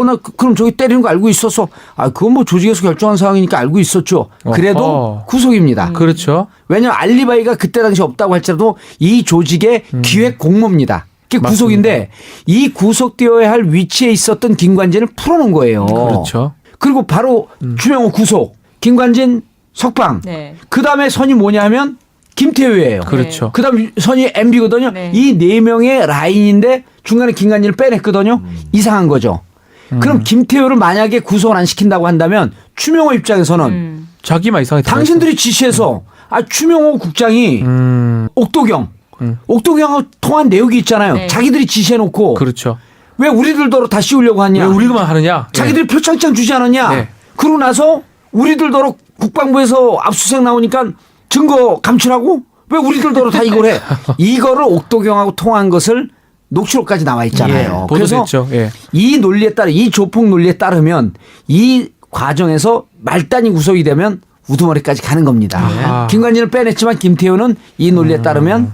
나 그럼 저기 때리는 거 알고 있었어. 그건 뭐 조직에서 결정한 상황이니까 알고 있었죠. 그래도 어허. 구속입니다. 그렇죠. 왜냐하면 알리바이가 그때 당시 없다고 할지라도 이 조직의 기획 공모입니다. 그게 맞습니다. 구속인데 이 구속되어야 할 위치에 있었던 김관진을 풀어놓은 거예요. 그렇죠. 그리고 바로 주명호 구속, 김관진 석방. 네. 그다음에 선이 뭐냐 하면 김태효예요. 그렇죠. 그다음 선이 MB거든요. 네. 이 네 명의 라인인데 중간에 김관진을 빼냈거든요. 이상한 거죠. 그럼 김태효를 만약에 구속을 안 시킨다고 한다면 추명호 입장에서는 자기만 이상하게 당신들이 지시해서 추명호 국장이 옥도경하고 통한 내역이 있잖아요. 네. 자기들이 지시해놓고 그렇죠. 왜 우리들더러 다 씌우려고 하냐. 왜 우리가만 하느냐? 자기들이 표창장 주지 않았냐. 네. 그러고 나서 우리들더러 국방부에서 압수수색 나오니까 증거 감추라고? 왜 우리들더러 다 이걸 해? 이거를 옥도경하고 통한 것을 녹취록까지 나와 있잖아요. 예, 그래서 보도됐죠. 예. 이 논리에 따라 이 조폭 논리에 따르면 이 과정에서 말단이 구속이 되면 우두머리까지 가는 겁니다. 아. 김관진을 빼냈지만 김태효는 이 논리에 따르면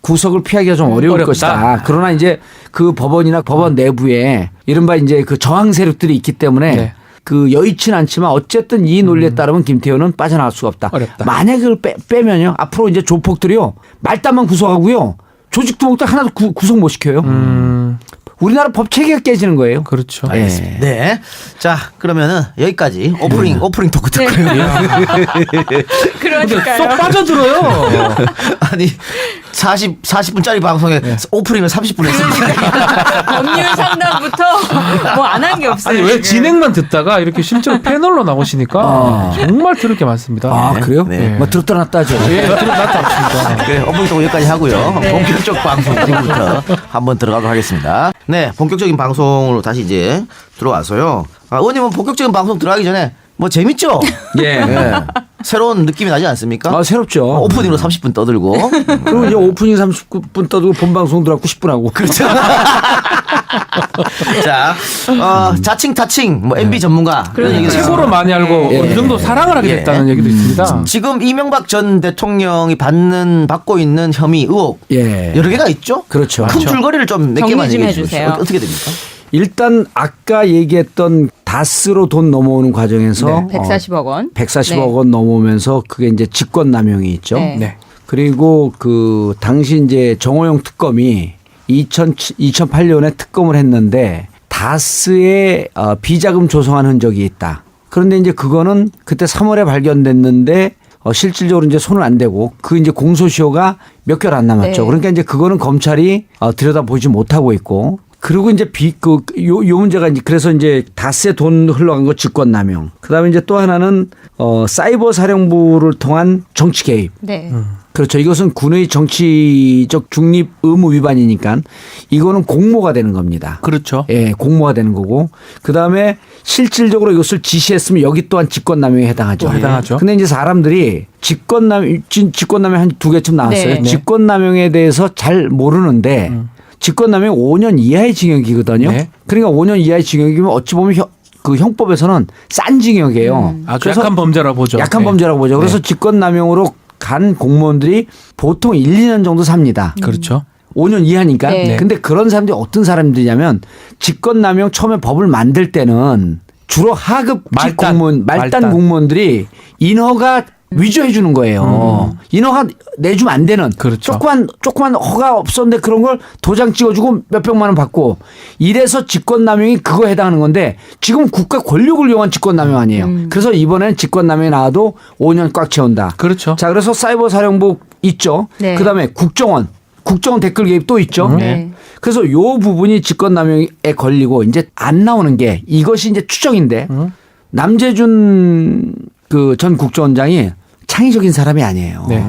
구속을 피하기가 좀 어려울 어렵다. 것이다. 그러나 이제 그 법원이나 법원 내부에 이른바 이제 그 저항 세력들이 있기 때문에 네. 그 여의치는 않지만 어쨌든 이 논리에 따르면 김태효는 빠져나갈 수가 없다. 어렵다. 만약에 그걸 빼면요. 앞으로 이제 조폭들이요. 말단만 구속하고요. 조직 두목도 하나도 구속 못 시켜요. 우리나라 법 체계가 깨지는 거예요. 그렇죠. 알겠습니다. 네. 자, 그러면은 여기까지 오프닝 토크 듣고요. 근데 쏙 그러니까요. 빠져들어요. 아니 40분짜리 방송에 오프닝을 30분 했습니다. 법률 상담부터 뭐 안 한 게 없어요. 아니 왜 지금. 진행만 듣다가 이렇게 실제로 패널로 나오시니까 정말 들을 게 많습니다. 아 그래요? 네. 뭐 들었다 놨다 하죠. 예, 들어놨다 없습니다. 그래, 오프닝 여기까지 하고요. 본격적 방송 지금부터 한번 들어가도록 하겠습니다. 네, 본격적인 방송으로 다시 이제 들어와서요. 의원님은 본격적인 방송 들어가기 전에 뭐 재밌죠? 예. 네. 새로운 느낌이 나지 않습니까? 아 새롭죠. 오프닝으로 30분 떠들고. 그리고 이제 오프닝 30분 떠들고 본 방송 들어가고 10분 하고. 그렇죠. 자, 자칭 타칭 뭐 MB 전문가 그런 얘기도 최고로 있습니다. 많이 알고 예. 어느 정도 사랑을 하게 예. 됐다는 얘기도 있습니다. 지금 이명박 전 대통령이 받고 있는 혐의 의혹 예. 여러 개가 있죠. 그렇죠. 큰 줄거리를 좀 몇 정리 개만 좀 얘기해 해주세요. 주세요. 어떻게 됩니까? 일단 아까 얘기했던 다스로 돈 넘어오는 과정에서 140억 원. 140억 원 넘어오면서 그게 이제 직권남용이 있죠. 네. 네. 그리고 그 당시 이제 정호영 특검이 2008년에 특검을 했는데 다스에 비자금 조성한 흔적이 있다. 그런데 이제 그거는 그때 3월에 발견됐는데 실질적으로 이제 손을 안 대고 그 이제 공소시효가 몇 개월 안 남았죠. 네. 그러니까 이제 그거는 검찰이 들여다보지 못하고 있고 그리고 이제 요 문제가 이제 그래서 이제 다스에 돈 흘러간 거 직권남용. 그다음에 이제 또 하나는 사이버 사령부를 통한 정치 개입. 네. 그렇죠. 이것은 군의 정치적 중립 의무 위반이니까 이거는 공모가 되는 겁니다. 그렇죠. 예, 공모가 되는 거고. 그다음에 실질적으로 이것을 지시했으면 여기 또한 직권남용에 해당하죠. 또 해당하죠. 근데 이제 사람들이 직권남용 한 두 개쯤 나왔어요. 네. 직권남용에 대해서 잘 모르는데 직권남용 5년 이하의 징역이거든요. 네. 그러니까 5년 이하의 징역이면 어찌 보면 그 형법에서는 싼 징역이에요. 아주 그래서 약한 범죄라고 보죠. 약한 네. 범죄라고 보죠. 그래서 네. 직권남용으로 간 공무원들이 보통 1, 2년 정도 삽니다. 그렇죠. 5년 이하니까. 네. 근데 그런 사람들이 어떤 사람들이냐면 직권남용 처음에 법을 만들 때는 주로 하급 말단. 공무원, 말단 말단. 공무원들이 인허가 위조해 주는 거예요. 인허가 내주면 안 되는. 그렇죠. 조그만 허가 없었는데 그런 걸 도장 찍어주고 몇백만 원 받고 이래서 직권남용이 그거에 해당하는 건데 지금 국가 권력을 이용한 직권남용 아니에요. 그래서 이번에는 직권남용이 나와도 5년 꽉 채운다. 그렇죠. 자, 그래서 사이버 사령부 있죠. 네. 그다음에 국정원 댓글 개입 또 있죠. 네. 그래서 요 부분이 직권남용에 걸리고 이제 안 나오는 게 이것이 이제 추정인데 남재준 그 전 국정원장이 창의적인 사람이 아니에요. 네.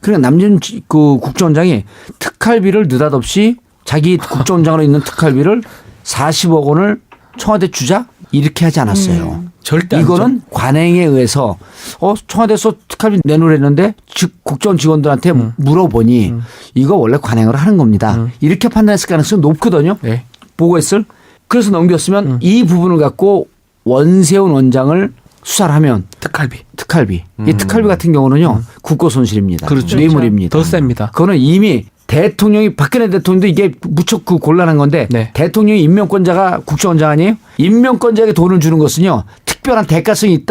그러니까 남재준 그 국정원장이 특활비를 느닷없이 자기 국정원장으로 있는 특활비를 40억 원을 청와대 주자 이렇게 하지 않았어요. 절대 안 이거는 관행에 의해서 청와대에서 특활비 내놓으랬는데 국정원 직원들한테 물어보니 이거 원래 관행으로 하는 겁니다. 이렇게 판단했을 가능성이 높거든요. 네. 보고했을. 그래서 넘겼으면 이 부분을 갖고 원세훈 원장을 수사를 하면 특활비. 이 특활비 같은 경우는요 국고 손실입니다. 그렇죠. 뇌물입니다. 더 셉니다. 그거는 이미 대통령이 박근혜 대통령도 이게 무척 그 곤란한 건데 네. 대통령이 임명권자가 국정원장 아니에요? 임명권자에게 돈을 주는 것은요 특별한 대가성이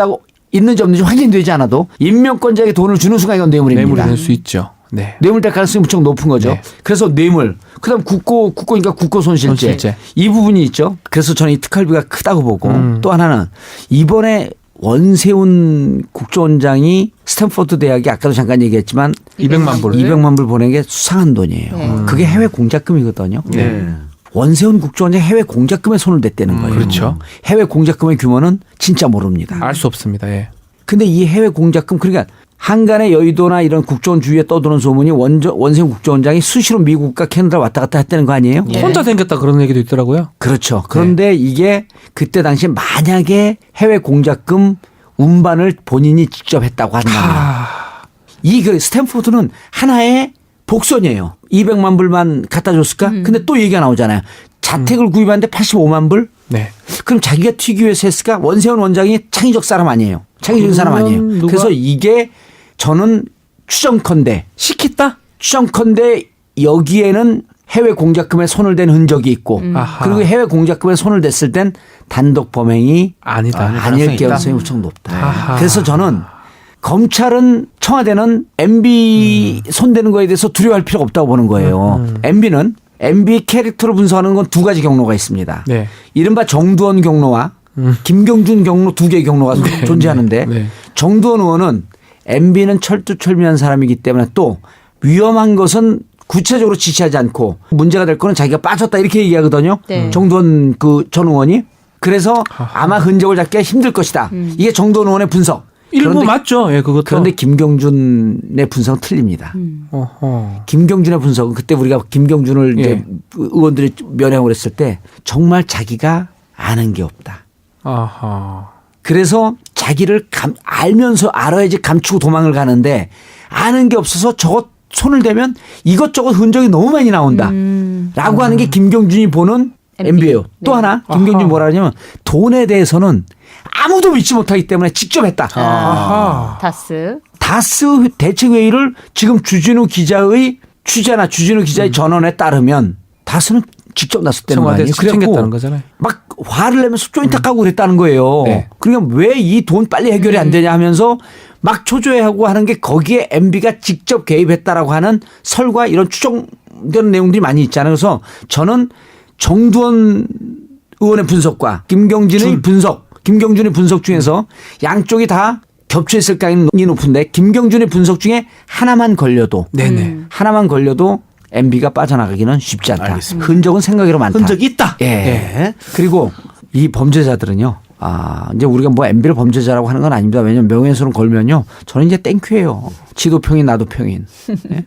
있는지 없는지 확인되지 않아도 임명권자에게 돈을 주는 순간 이건 뇌물입니다. 뇌물이 될 수 있죠. 네. 뇌물 될 가능성이 무척 높은 거죠. 네. 그래서 뇌물. 그다음 국고니까 국고 손실죄. 손실죄. 이 부분이 있죠. 그래서 저는 이 특활비가 크다고 보고 또 하나는 이번에 원세훈 국정원장이 스탠포드 대학에 아까도 잠깐 얘기했지만 200만 불. 200만 불 보낸 게 수상한 돈이에요. 네. 그게 해외 공작금이거든요. 네. 원세훈 국정원장이 해외 공작금에 손을 댔다는 거예요. 그렇죠. 해외 공작금의 규모는 진짜 모릅니다. 알 수 없습니다. 예. 근데 이 해외 공작금 그러니까 한간의 여의도나 이런 국정원 주위에 떠도는 소문이 원세훈 국정원장이 수시로 미국과 캐나다 왔다 갔다 했다는 거 아니에요? 예. 혼자 생겼다 그런 얘기도 있더라고요. 그렇죠. 그런데 이게 그때 당시에 만약에 해외 공작금 운반을 본인이 직접 했다고 한다면 이 그 스탠포드는 하나의 복선이에요. 200만 불만 갖다 줬을까? 근데 또 얘기가 나오잖아요. 자택을 구입하는데 85만 불? 네. 그럼 자기가 튀기 위해서 했을까? 원세훈 원장이 창의적 사람 아니에요. 창의적인 사람 아니에요. 누가? 그래서 이게 저는 추정컨대 여기에는 해외 공작금에 손을 댄 흔적이 있고 아하. 그리고 해외 공작금에 손을 댔을 땐 단독 범행이 아니다. 아닐 가능성이 가능성이 무척 높다. 아하. 그래서 저는 검찰은 청와대는 MB 손대는 거에 대해서 두려워할 필요가 없다고 보는 거예요. MB 캐릭터로 분석하는 건 두 가지 경로가 있습니다. 네. 이른바 정두원 경로와 김경준 경로 두 개의 경로가 존재하는데 네. 정두원 의원은 MB는 철두철미한 사람이기 때문에 또 위험한 것은 구체적으로 지시하지 않고 문제가 될 거는 자기가 빠졌다 이렇게 얘기하거든요. 네. 정두원 그 전 의원이. 그래서 아마 흔적을 잡기가 힘들 것이다. 이게 정두원 의원의 분석. 일부 그런데, 맞죠. 예, 그것도. 그런데 김경준의 분석은 틀립니다. 어허. 김경준의 분석은 그때 우리가 김경준을 예. 이제 의원들이 면회를 했을 때 정말 자기가 아는 게 없다. 아하. 그래서 자기를 알면서 알아야지 감추고 도망을 가는데 아는 게 없어서 저것 손을 대면 이것저것 흔적이 너무 많이 나온다. 라고 하는 게 김경준이 보는 MB예요. 또 하나 김경준이 뭐라 하냐면 돈에 대해서는 아무도 믿지 못하기 때문에 직접 했다. 아하. 다스 대책회의를 지금 주진우 기자의 취재나 주진우 기자의 전언에 따르면 다스는 직접 나섰다는 거 아니에요. 청와대에서 챙겼다는 거잖아요. 막 화를 내면서 쪼인탁 하고 그랬다는 거예요. 네. 그러니까 왜 이 돈 빨리 해결이 안 되냐 하면서 막 초조해하고 하는 게 거기에 MB가 직접 개입했다라고 하는 설과 이런 추정되는 내용들이 많이 있잖아요. 그래서 저는 정두원 의원의 분석과 김경준의 분석 중에서 양쪽이 다 겹쳐 있을 가능성이 높은데 김경준의 분석 중에 하나만 걸려도 하나만 걸려도 MB가 빠져나가기는 쉽지 않다. 알겠습니다. 흔적은 생각외로 많다. 흔적이 있다. 예. 예. 그리고 이 범죄자들은요. 이제 우리가 뭐 MB를 범죄자라고 하는 건 아닙니다. 왜냐하면 명예훼손을 걸면요. 저는 이제 땡큐예요. 지도 평인 나도 평인. 예?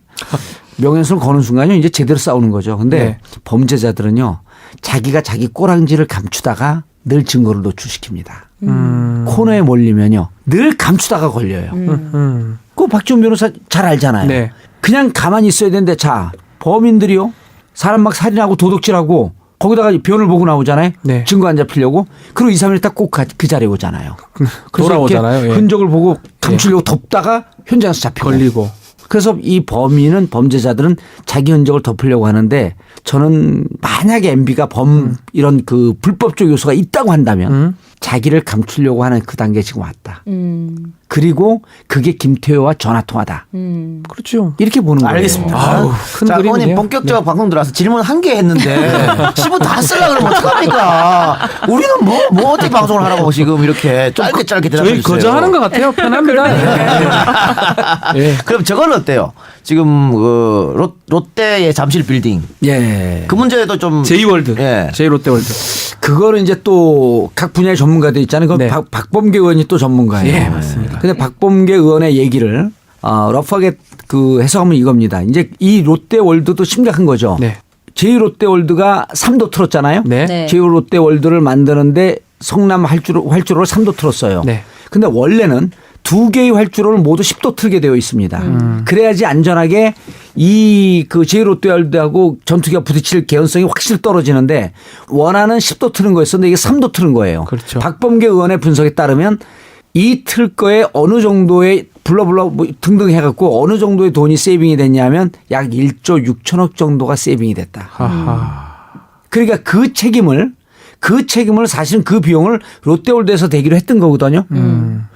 명예훼손을 거는 순간요. 이제 제대로 싸우는 거죠. 근데 네. 범죄자들은요. 자기가 자기 꼬랑지를 감추다가 늘 증거를 노출시킵니다. 코너에 몰리면요. 늘 감추다가 걸려요. 그 박지원 변호사 잘 알잖아요. 네. 그냥 가만히 있어야 되는데 자 범인들이요. 사람 막 살인하고 도둑질하고 거기다가 변을 보고 나오잖아요. 네. 증거 안 잡히려고. 그리고 2, 3일 있다 꼭 그 자리에 오잖아요. 그래서 돌아오잖아요. 이렇게 예. 흔적을 보고 감추려고 덮다가 현장에서 잡히고. 걸리고. 그래서 이 범죄자들은 자기 흔적을 덮으려고 하는데 저는 만약에 MB가 이런 그 불법적 요소가 있다고 한다면 자기를 감추려고 하는 그 단계에 지금 왔다. 그리고 그게 김태효와 전화통화다. 그렇죠. 이렇게 보는 거예요. 알겠습니다. 아우, 큰 자, 그림이네요. 의원님 본격적으로 방송 들어와서 질문 한 개 했는데 10분 다 쓰려고 그러면 어떡합니까? 우리는 뭐 어떻게 방송을 하라고 지금 이렇게 짧게 대답해 저희 주세요. 거저하는 것 같아요. 편합니다. 예. 그럼 저건 어때요? 지금 그 롯데의 잠실 빌딩 예. 그 문제도 좀 제이월드. 예. 제이롯데월드. 그거는 이제 또 각 분야의 전문가들 있잖아요. 그 네. 박범계 의원이 또 전문가예요. 예, 맞습니다. 근데 박범계 의원의 얘기를 러프하게 그 해석하면 이겁니다. 이제 이 롯데월드도 심각한 거죠. 네. 제이롯데월드가 3도 틀었잖아요. 네. 네. 제이롯데월드를 만드는데 성남 활주로를 3도 틀었어요. 네. 근데 원래는 2개의 활주로를 모두 10도 틀게 되어 있습니다. 그래야지 안전하게 이 그 제이롯데월드하고 전투기가 부딪힐 개연성이 확실히 떨어지는데 원하는 10도 트는 거였었는데 이게 3도 트는 거예요. 그렇죠. 박범계 의원의 분석에 따르면 이 틀 거에 어느 정도의 불러불러 뭐 등등 해갖고 어느 정도의 돈이 세이빙이 됐냐면 약 1조 6천억 정도가 세이빙이 됐다. 하하. 그러니까 그 책임을 사실은 그 비용을 롯데월드에서 대기로 했던 거거든요.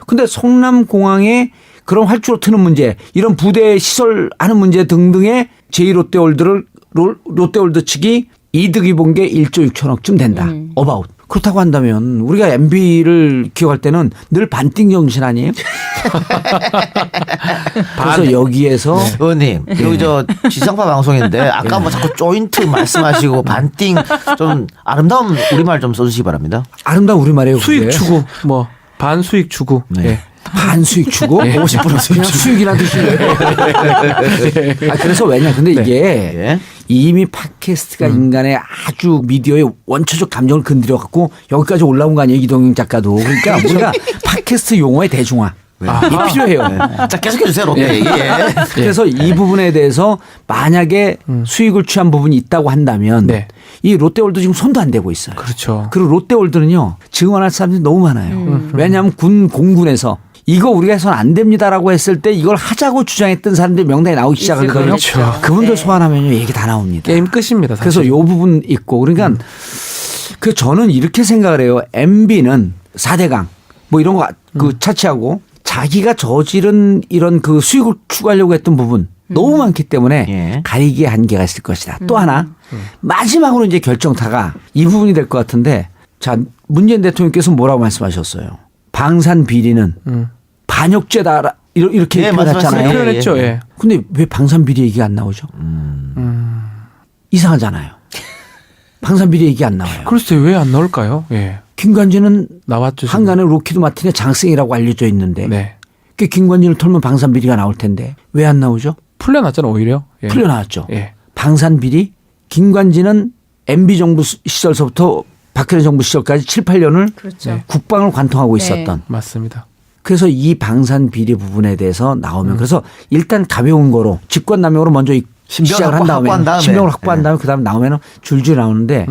근데 성남공항에 그런 활주로 트는 문제, 이런 부대 시설하는 문제 등등의 롯데월드 측이 이득이 본 게 1조 6천억쯤 된다. 어바웃. 그렇다고 한다면 우리가 MB를 기억할 때는 늘 반띵 정신 아니에요? 그래서 여기에서 의원님 여기 저 지상파 방송인데 아까 뭐 자꾸 조인트 말씀하시고 반띵 좀 아름다운 우리말 좀 써주시기 바랍니다. 아름다운 우리말이에요. 수익 그게. 추구. 뭐 반수익 추구. 예. 반수익 주고 50% 그냥 수익이나 드실래요? 그래서 왜냐? 근데 이게 예. 이미 팟캐스트가 인간의 아주 미디어의 원초적 감정을 건드려 갖고 여기까지 올라온 거 아니에요? 이동영 작가도. 그러니까 우리가 팟캐스트 용어의 대중화. 이게 필요해요. 자 계속해 주세요 롯데 얘기. 예. 그래서 이 부분에 대해서 만약에 수익을 취한 부분이 있다고 한다면 네. 이 롯데월드 지금 손도 안 대고 있어요. 그렇죠. 그리고 롯데월드는요 증언할 사람들이 너무 많아요. 왜냐하면 공군에서 이거 우리가 해서는 안 됩니다라고 했을 때 이걸 하자고 주장했던 사람들이 명단에 나오기 시작하거든요. 그렇죠. 그분들 소환하면요 얘기 다 나옵니다. 게임 끝입니다. 사실. 그래서 이 부분 있고 그러니까 그 저는 이렇게 생각을 해요. MB는 4대강 뭐 이런 거 그 차치하고 자기가 저지른 이런 그 수익을 추구하려고 했던 부분 너무 많기 때문에 예. 가리기에 한계가 있을 것이다. 또 하나 마지막으로 이제 결정타가 이 부분이 될 것 같은데 자 문재인 대통령께서 뭐라고 말씀하셨어요. 방산 비리는 반역죄다 이렇게 예, 표현했잖아요. 말씀하세요. 표현했죠. 예. 근데 왜 방산비리 얘기가 안 나오죠? 이상하잖아요. 방산비리 얘기 안 나와요. 글쎄 왜 안 나올까요? 예. 김관진은 나왔죠. 지금. 한간에 로키드 마틴의 장생이라고 알려져 있는데 네. 그 김관진을 털면 방산비리가 나올 텐데 왜 안 나오죠? 풀려났잖아 오히려. 예. 풀려나왔죠. 예. 방산비리 김관진은 MB 정부 시절서부터 박근혜 정부 시절까지 7, 8년을 그렇죠. 네. 국방을 관통하고 네. 있었던. 맞습니다. 그래서 이 방산비리 부분에 대해서 나오면 그래서 일단 가벼운 거로 직권남용으로 먼저 신병을 시작을 한 확보한 다음에. 신병을 확보한 다음에 그다음에 나오면 줄줄 나오는데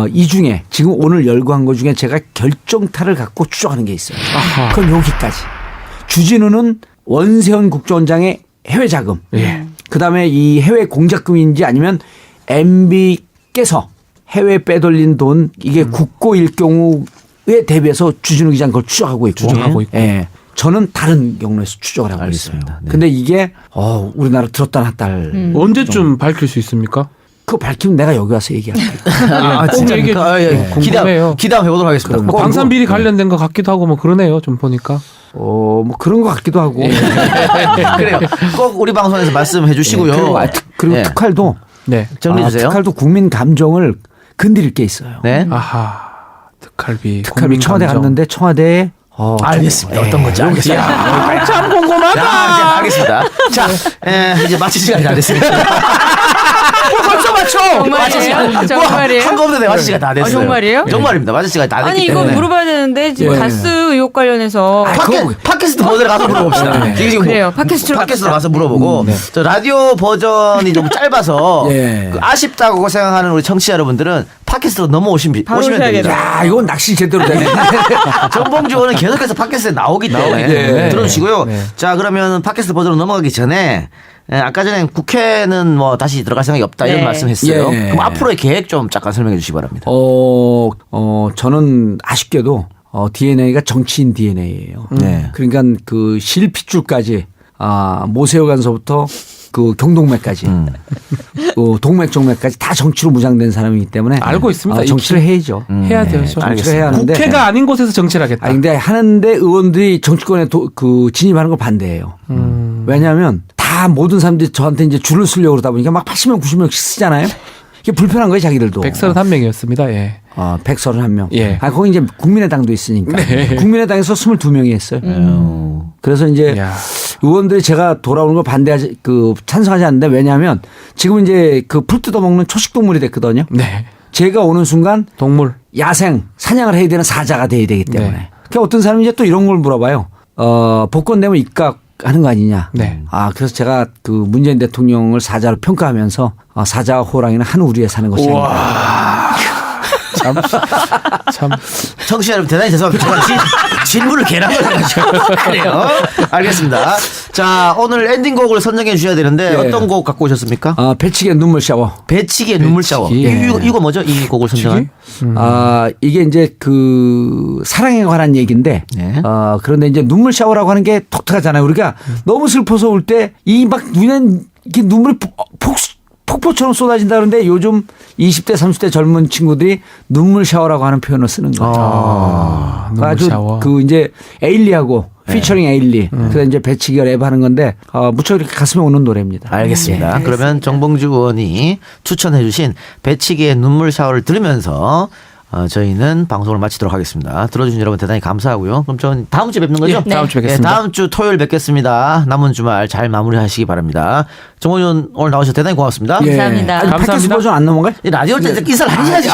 이 중에 지금 오늘 열거한 것 중에 제가 결정타를 갖고 추정하는 게 있어요. 아하. 그건 여기까지. 주진우는 원세훈 국정원장의 해외 자금. 예. 그다음에 이 해외 공작금인지 아니면 MB께서 해외 빼돌린 돈 이게 국고일 경우에 대비해서 주진우 기자는 그걸 추정하고 있고. 추정하고 있고. 예. 저는 다른 경로에서 추정을 하고 알겠습니다. 있어요. 네. 근데 이게 우리나라 들었다 놨다 언제쯤 밝힐 수 있습니까? 그거 밝히면 내가 여기 와서 얘기할게요. 꼭 진짜 얘기해 아, 예. 주세요. 기대함 궁금해요. 해보도록 하겠습니다. 뭐 방산 비리 관련된 것 같기도 하고 뭐 그러네요. 좀 보니까. 뭐 그런 것 같기도 하고. 그래요. 꼭 우리 방송에서 말씀해 주시고요. 그리고 예. 특활도 네. 정리해 주세요. 특활도 국민 감정을 건드릴 게 있어요. 네. 아하. 특활비. 특활비 국민 청와대 감정. 갔는데 청와대에 알겠습니다. 어떤 건지 알겠습니다. 참 궁금하다. 자, 알겠습니다. 자, 이제 마칠 시간이 다 됐습니다. 벌써 맞춰. 정말이에요? 정말이에요? 한꺼번에 마칠 시간 다 됐어요. 정말이에요? 정말입니다. 마칠 시간 다 됐기 아니 이거 때문에. 물어봐야 되는데 지금 예. 가스 의혹 관련해서 팟캐스트 버전에 가서 물어봅시다. 지금 그래요. 팟캐스트로 가서 물어보고 저 라디오 버전이 좀 짧아서 예. 그 아쉽다고 생각하는 우리 청취자 여러분들은 팟캐스트로 넘어오시면 바로 됩니다. 오셔야겠다. 야, 이건 낚시 제대로 되네. 정봉주 의원은 계속해서 팟캐스트에 나오기 때문에 때문에. 들어주시고요. 네. 자, 그러면 팟캐스트 버전으로 넘어가기 전에 아까 전에 국회는 뭐 다시 들어갈 생각이 없다 이런 네. 말씀했어요. 예. 그럼 앞으로의 계획 좀 잠깐 설명해 주시기 바랍니다. 저는 아쉽게도 DNA가 정치인 DNA예요. 네. 그러니까 그 실핏줄까지 모세혈관서부터 그 경동맥까지 그 동맥 정맥까지 다 정치로 무장된 사람이기 때문에 알고 있습니다. 정치를 해야죠. 해야 돼요. 저. 정치를 해야 하는데 국회가 아닌 곳에서 정치를 하겠다. 근데 하는데 의원들이 정치권에 그 진입하는 걸 반대해요. 왜냐하면 다 모든 사람들이 저한테 이제 줄을 쓰려고 그러다 보니까 막 80명, 90명씩 쓰잖아요. 이게 불편한 거예요, 자기들도. 131명이었습니다. 예. 131명. 예. 거기 이제 국민의당도 있으니까. 네. 국민의당에서 22명이 했어요. 그래서 이제 야. 의원들이 제가 돌아오는 걸 찬성하지 않는데 왜냐하면 지금 이제 그 풀 뜯어먹는 초식동물이 됐거든요. 네. 제가 오는 순간 동물. 야생, 사냥을 해야 되는 사자가 돼야 되기 때문에. 네. 그러니까 어떤 사람이 이제 또 이런 걸 물어봐요. 복권되면 입각하는 거 아니냐. 네. 그래서 제가 그 문재인 대통령을 사자로 평가하면서 사자와 호랑이는 한 우리에 사는 것이 아니다. 참. 청취자 여러분 대단히 죄송합니다. 제가 질문을 개랑을 해가지고 그래요. 알겠습니다. 자, 오늘 엔딩곡을 선정해 주셔야 되는데 예. 어떤 곡 갖고 오셨습니까? 배치기의 눈물 샤워. 배치기의 눈물 샤워. 이거 뭐죠? 이 곡을 선정한? 이게 이제 그 사랑에 관한 얘기인데, 네. 그런데 이제 눈물 샤워라고 하는 게 독특하잖아요. 우리가 너무 슬퍼서 울 때 이 막 눈에 이렇게 눈물이 폭포처럼 쏟아진다 그러는데 요즘 20대, 30대 젊은 친구들이 눈물 샤워라고 하는 표현을 쓰는 거죠. 눈물 아주 샤워. 그 이제 에일리하고 피처링 에일리. 그래서 이제 배치기가 랩하는 건데 무척 이렇게 가슴에 오는 노래입니다. 알겠습니다. 예. 그러면 정봉주 의원이 추천해 주신 배치기의 눈물 샤워를 들으면서 저희는 방송을 마치도록 하겠습니다. 들어주신 여러분 대단히 감사하고요. 그럼 저는 다음 주에 뵙는 거죠? 예, 다음 주에 뵙겠습니다. 다음 주 토요일 뵙겠습니다. 남은 주말 잘 마무리하시기 바랍니다. 정봉주 의원 오늘 나오셔서 대단히 고맙습니다. 예. 감사합니다. 아니, 팟캐스트 감사합니다. 버전 안 넘어가요? 이 라디오 때 인사를 하셔야죠.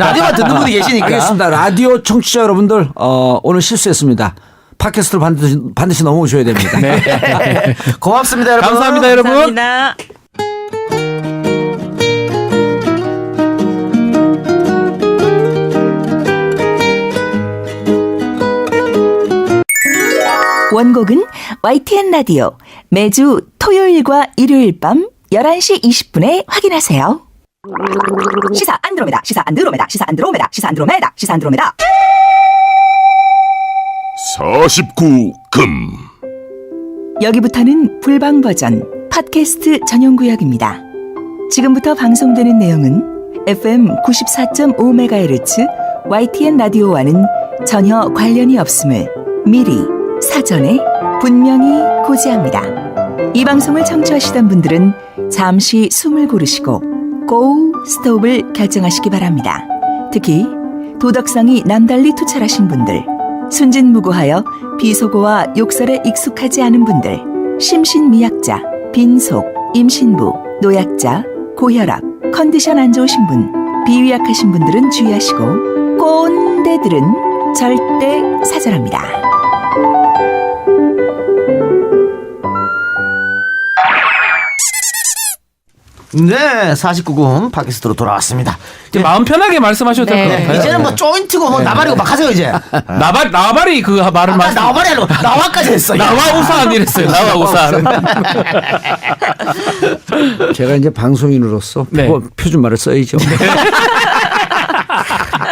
라디오만 듣는 분이 계시니까. 알겠습니다. 라디오 청취자 여러분들 오늘 실수했습니다. 팟캐스트를 반드시 넘어오셔야 됩니다. 네. 고맙습니다, 여러분. 감사합니다, 여러분. 감사합니다. 원곡은 YTN 라디오 매주 토요일과 일요일 밤 11시 20분에 확인하세요. 시사 안드로메다, 시사 안드로메다, 시사 안드로메다, 시사 안드로메다, 시사 안드로메다. 49금 여기부터는 불방 버전 팟캐스트 전용 구역입니다. 지금부터 방송되는 내용은 FM 94.5MHz YTN 라디오와는 전혀 관련이 없음을 미리 사전에 분명히 고지합니다. 이 방송을 청취하시던 분들은 잠시 숨을 고르시고 고 스톱을 결정하시기 바랍니다. 특히 도덕성이 남달리 투철하신 분들, 순진무구하여 비속어와 욕설에 익숙하지 않은 분들, 심신미약자, 빈속, 임신부, 노약자, 고혈압, 컨디션 안 좋으신 분, 비위약하신 분들은 주의하시고 꼰대들은 절대 사절합니다. 네, 49금 팟캐스트로 돌아왔습니다. 이제 마음 편하게 말씀하셔도 될 것 네. 같아요. 이제는 뭐 조인트고 뭐 나발이고 막 하세요 이제. 나발이 그 말을 아까 말씀. 나발이 아니고 나와까지 했어. 나와 우산 이랬어요. 나와 우산. 제가 이제 방송인으로서 네. 표준말을 써야죠.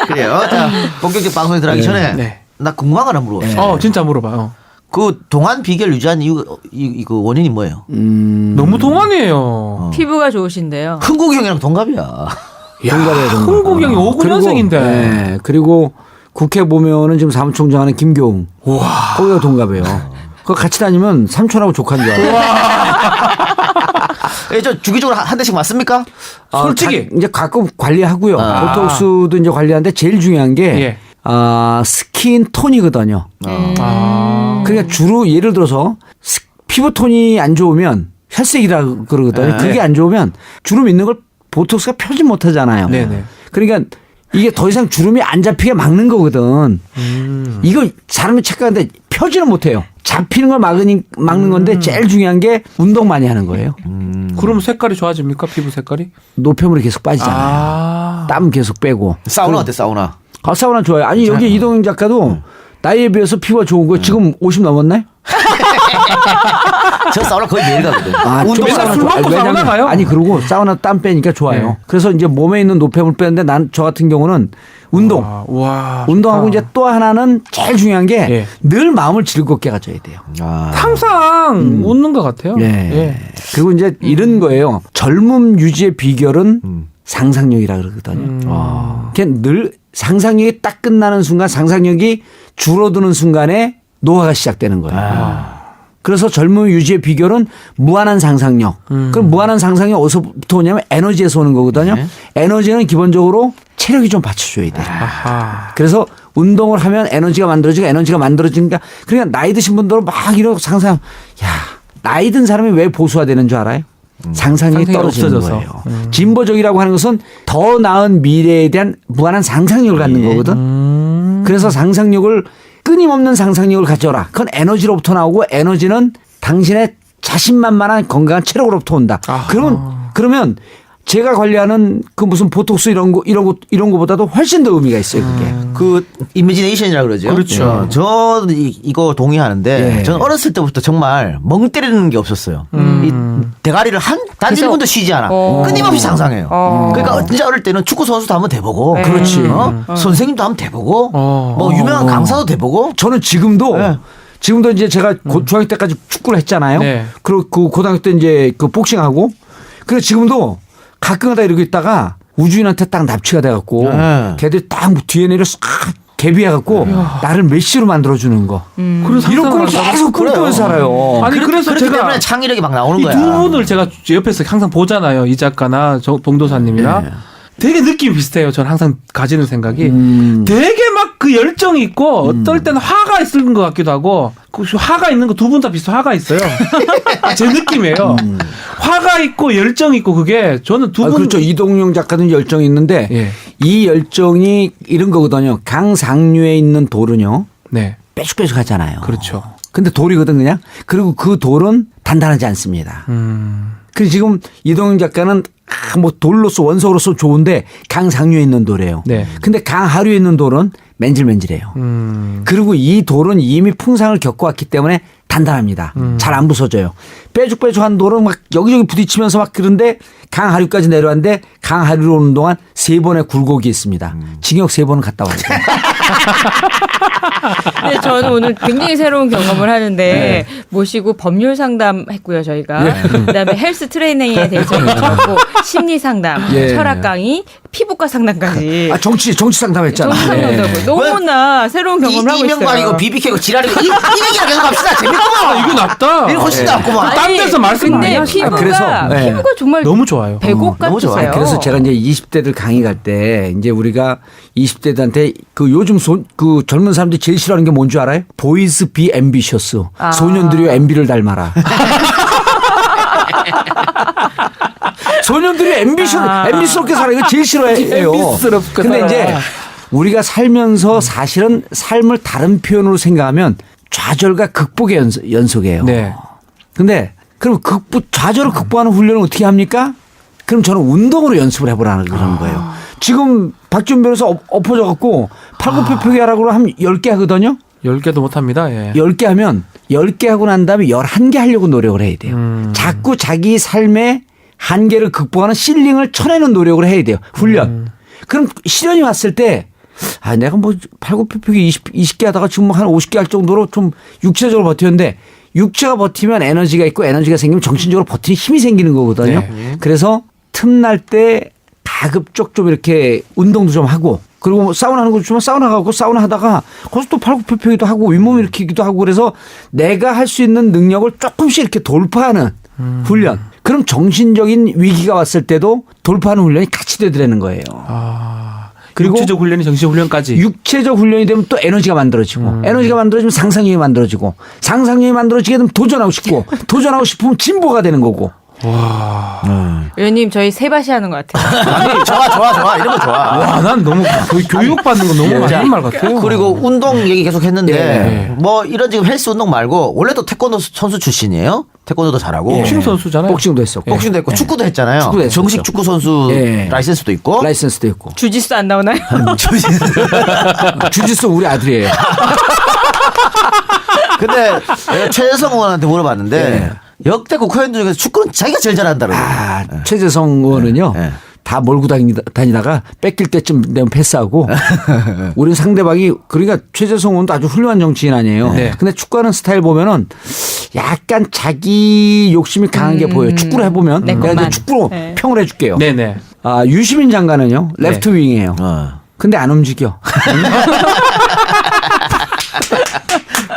그래요. 자, 본격적 방송에 들어가기 전에 네. 나 궁금한 거 하나 물어봤어요. 진짜 물어봐요. 그 동안 비결 유지한 이유 이거 원인이 뭐예요? 너무 동안이에요. 피부가 좋으신데요. 흥국이 형이랑 동갑이야. 동갑이에요, 동갑. 흥국이 형이 59년생인데. 네. 그리고 국회 보면은 지금 사무총장 하는 김교웅. 거기가 동갑이에요. 그거 같이 다니면 삼촌하고 조카인 줄 알아요. 예, 저 주기적으로 한 대씩 맞습니까? 솔직히. 이제 가끔 관리하고요. 보톡스도 이제 관리하는데 제일 중요한 게 예. 스킨 톤이거든요. 그러니까 주로 예를 들어서 피부 톤이 안 좋으면 혈색이라 그러거든요. 그게 안 좋으면 주름 있는 걸 보톡스가 펴지 못하잖아요. 네네. 그러니까 이게 더 이상 주름이 안 잡히게 막는 거거든. 이걸 사람이 착각하는데 펴지는 못해요. 잡히는 걸 막는 건데 제일 중요한 게 운동 많이 하는 거예요. 그럼 색깔이 좋아집니까? 피부 색깔이? 노폐물이 계속 빠지잖아요. 땀 계속 빼고. 사우나 어때 사우나? 사우나 좋아요. 아니 여기 이동영 작가도 나이에 비해서 피부가 좋은 거 지금 50 넘었나요? 저 사우나 거의 매일 가거든. 좀 맨날 술 먹고 왜냐면 사우나 가요? 아니 그리고 사우나 땀 빼니까 좋아요. 네. 그래서 이제 몸에 있는 노폐물 빼는데 저 같은 경우는 운동. 와. 운동하고 좋다. 이제 또 하나는 제일 중요한 게 늘 예. 마음을 즐겁게 가져야 돼요. 항상 웃는 것 같아요. 네. 예. 그리고 이제 이런 거예요. 젊음 유지의 비결은 상상력이라 그러거든요. 그냥 늘 상상력이 딱 끝나는 순간, 상상력이 줄어드는 순간에 노화가 시작되는 거예요. 그래서 젊음 유지의 비결은 무한한 상상력. 그럼 무한한 상상력 어디서부터 오냐면 에너지에서 오는 거거든요. 에너지는 기본적으로 체력이 좀 받쳐줘야 돼요. 그래서 운동을 하면 에너지가 만들어지니까 그러니까 나이 드신 분들은 막 이러고 상상, 나이 든 사람이 왜 보수화 되는 줄 알아요? 상상력이 떨어지는 없어져서. 거예요. 진보적이라고 하는 것은 더 나은 미래에 대한 무한한 상상력을 갖는 거거든. 그래서 상상력을 끊임없는 상상력을 가져라. 그건 에너지로부터 나오고 에너지는 당신의 자신만만한 건강한 체력으로부터 온다. 그러면 제가 관리하는 그 무슨 보톡스 이런 거보다도 훨씬 더 의미가 있어요. 그게. 그 이미지네이션이라 그러죠. 그렇죠. 저 이거 동의하는데 예. 저는 어렸을 때부터 정말 멍 때리는 게 없었어요. 이 대가리를 단 1분도 쉬지 않아. 끊임없이 상상해요. 그러니까 진짜 어릴 때는 축구 선수도 한번 돼보고, 그렇지. 선생님도 한번 돼보고, 뭐 유명한 강사도 돼보고. 저는 지금도 네. 이제 제가 중학교 때까지 축구를 했잖아요. 네. 그리고 그 고등학교 때 이제 그 복싱하고 그래서 지금도 가끔가다 이러고 있다가 우주인한테 딱 납치가 돼갖고 네. 걔들이 딱 뒤에 내려 싹 개비해갖고 나를 메시로 만들어주는 거. 그래서 이런 걸 상상을 계속 꿈꾸면서 살아요. 아니 그래서 그렇기 제가 때문에 창의력이 막 나오는 이 거야. 두 분을 제가 옆에서 항상 보잖아요. 이 작가나 동도사님이나. 되게 느낌이 비슷해요. 저는 항상 가지는 생각이 되게 막 그 열정이 있고 어떨 때는 화가 있는 것 같기도 하고 그 화가 있는 거 두 분 다 비슷 화가 있어요. 제 느낌이에요. 화가 있고 열정이 있고 그게 저는 두 분 그렇죠. 이동영 작가는 열정이 있는데 예. 이 열정이 이런 거거든요. 강상류에 있는 돌은요. 네. 빼죽빼죽하잖아요. 그렇죠. 근데 돌이거든 그냥. 그리고 그 돌은 단단하지 않습니다. 그래서 지금 이동영 작가는 뭐 돌로서 원석으로서 좋은데 강상류에 있는 돌이에요. 네. 근데 강하류에 있는 돌은 맨질맨질해요. 그리고 이 돌은 이미 풍상을 겪어왔기 때문에 단단합니다. 잘 안 부서져요. 빼죽빼죽한 돌은 막 여기저기 부딪히면서 막 그런데 강하류까지 내려왔는데 강하류로 오는 동안 3번의 굴곡이 있습니다. 징역 3번은 갔다 와야 돼요. 근데 저는 오늘 굉장히 새로운 경험을 하는데 모시고 법률 상담했고요 저희가. 그다음에 헬스 트레이닝에 대해서 했고 심리 상담, 예. 철학 강의, 피부과 상담까지. 정치 상담했잖아. 정상적으로 너무나 새로운 경험을 하고 있어요. 이명박이고 BBK고 지랄이고 이 얘기나 계속 합시다. 재밌구만. 이거 낫다. 이거 훨씬 낫구만. 딴 데서 말씀 많이 근데 하시잖아. 피부가 그래서, 피부가 정말 너무 좋아요. 배곡 너무 좋아요. 같으세요. 그래서 제가 이제 20대들 강의 갈 때 이제 우리가 20대들한테 그 요즘 그 젊은 사람들이 제일 싫어하는 게 뭔 줄 알아요? 보이스 비 앰비셔스. 소년들이요 MB를 닮아라. 소년들이 앰비스럽게 살아. 이거 제일 싫어해요. 앰비스럽게 근데 살아라. 이제 우리가 살면서 사실은 삶을 다른 표현으로 생각하면 좌절과 극복의 연속이에요. 네. 근데 그럼 좌절을 극복하는 훈련을 어떻게 합니까? 그럼 저는 운동으로 연습을 해보라는 그런 거예요. 지금 박지원 변호사 엎어져 갖고 팔굽혀펴기 하라고 하면 10개 하거든요. 10개도 못합니다. 예. 10개 하면 10개 하고 난 다음에 11개 하려고 노력을 해야 돼요. 자꾸 자기 삶의 한계를 극복하는 실링을 쳐내는 노력을 해야 돼요. 훈련. 그럼 시련이 왔을 때 내가 뭐 팔굽혀펴기 20개 하다가 지금 한 50개 할 정도로 좀 육체적으로 버텼는데 육체가 버티면 에너지가 있고 에너지가 생기면 정신적으로 버티는 힘이 생기는 거거든요. 네. 그래서 틈날 때 가급적 좀 이렇게 운동도 좀 하고 그리고 뭐 사우나 하는 거 주면 사우나 가고 사우나 하다가 거기서 또 팔굽혀펴기도 하고 윗몸 일으키기도 하고 그래서 내가 할 수 있는 능력을 조금씩 이렇게 돌파하는 훈련. 그럼 정신적인 위기가 왔을 때도 돌파하는 훈련이 같이 되더라는 거예요. 그리고 육체적 훈련이 정신 훈련까지. 육체적 훈련이 되면 또 에너지가 만들어지고 에너지가 만들어지면 상상력이 만들어지고 상상력이 만들어지게 되면 도전하고 싶고 도전하고 싶으면 진보가 되는 거고. 의원님 저희 세바시 하는 것 같아요. 아니, 좋아. 이런 거 좋아. 와, 난 너무 교육받는 거 너무 맞는 말 같아요. 그리고 운동 얘기 계속 했는데 예. 뭐 이런 지금 헬스 운동 말고 원래도 태권도 선수 출신이에요. 태권도도 잘하고 복싱 선수잖아요. 복싱도 했었고. 복싱도 했고 축구도 했잖아요. 축구도 했었죠. 정식 축구 선수 예. 라이센스도 있고. 라이센스도 있고. 주짓수 안 나오나요? 주짓수 우리 아들이에요. 근데 내가 최재성 의원한테 물어봤는데 역대 국회의원 중에서 축구는 자기가 제일 잘한다 그러고. 최재성 의원은요. 예. 다 몰고 다니다가 뺏길 때쯤 되면 패스하고 우리 상대방이 그러니까 최재성 의원도 아주 훌륭한 정치인 아니에요. 네. 근데 축구하는 스타일 보면은 약간 자기 욕심이 강한 게 보여요. 축구를 해보면 내 내가 이제 것만. 축구로 네. 평을 해줄게요. 네네. 유시민 장관은요. 레프트 윙이에요. 근데 안 움직여.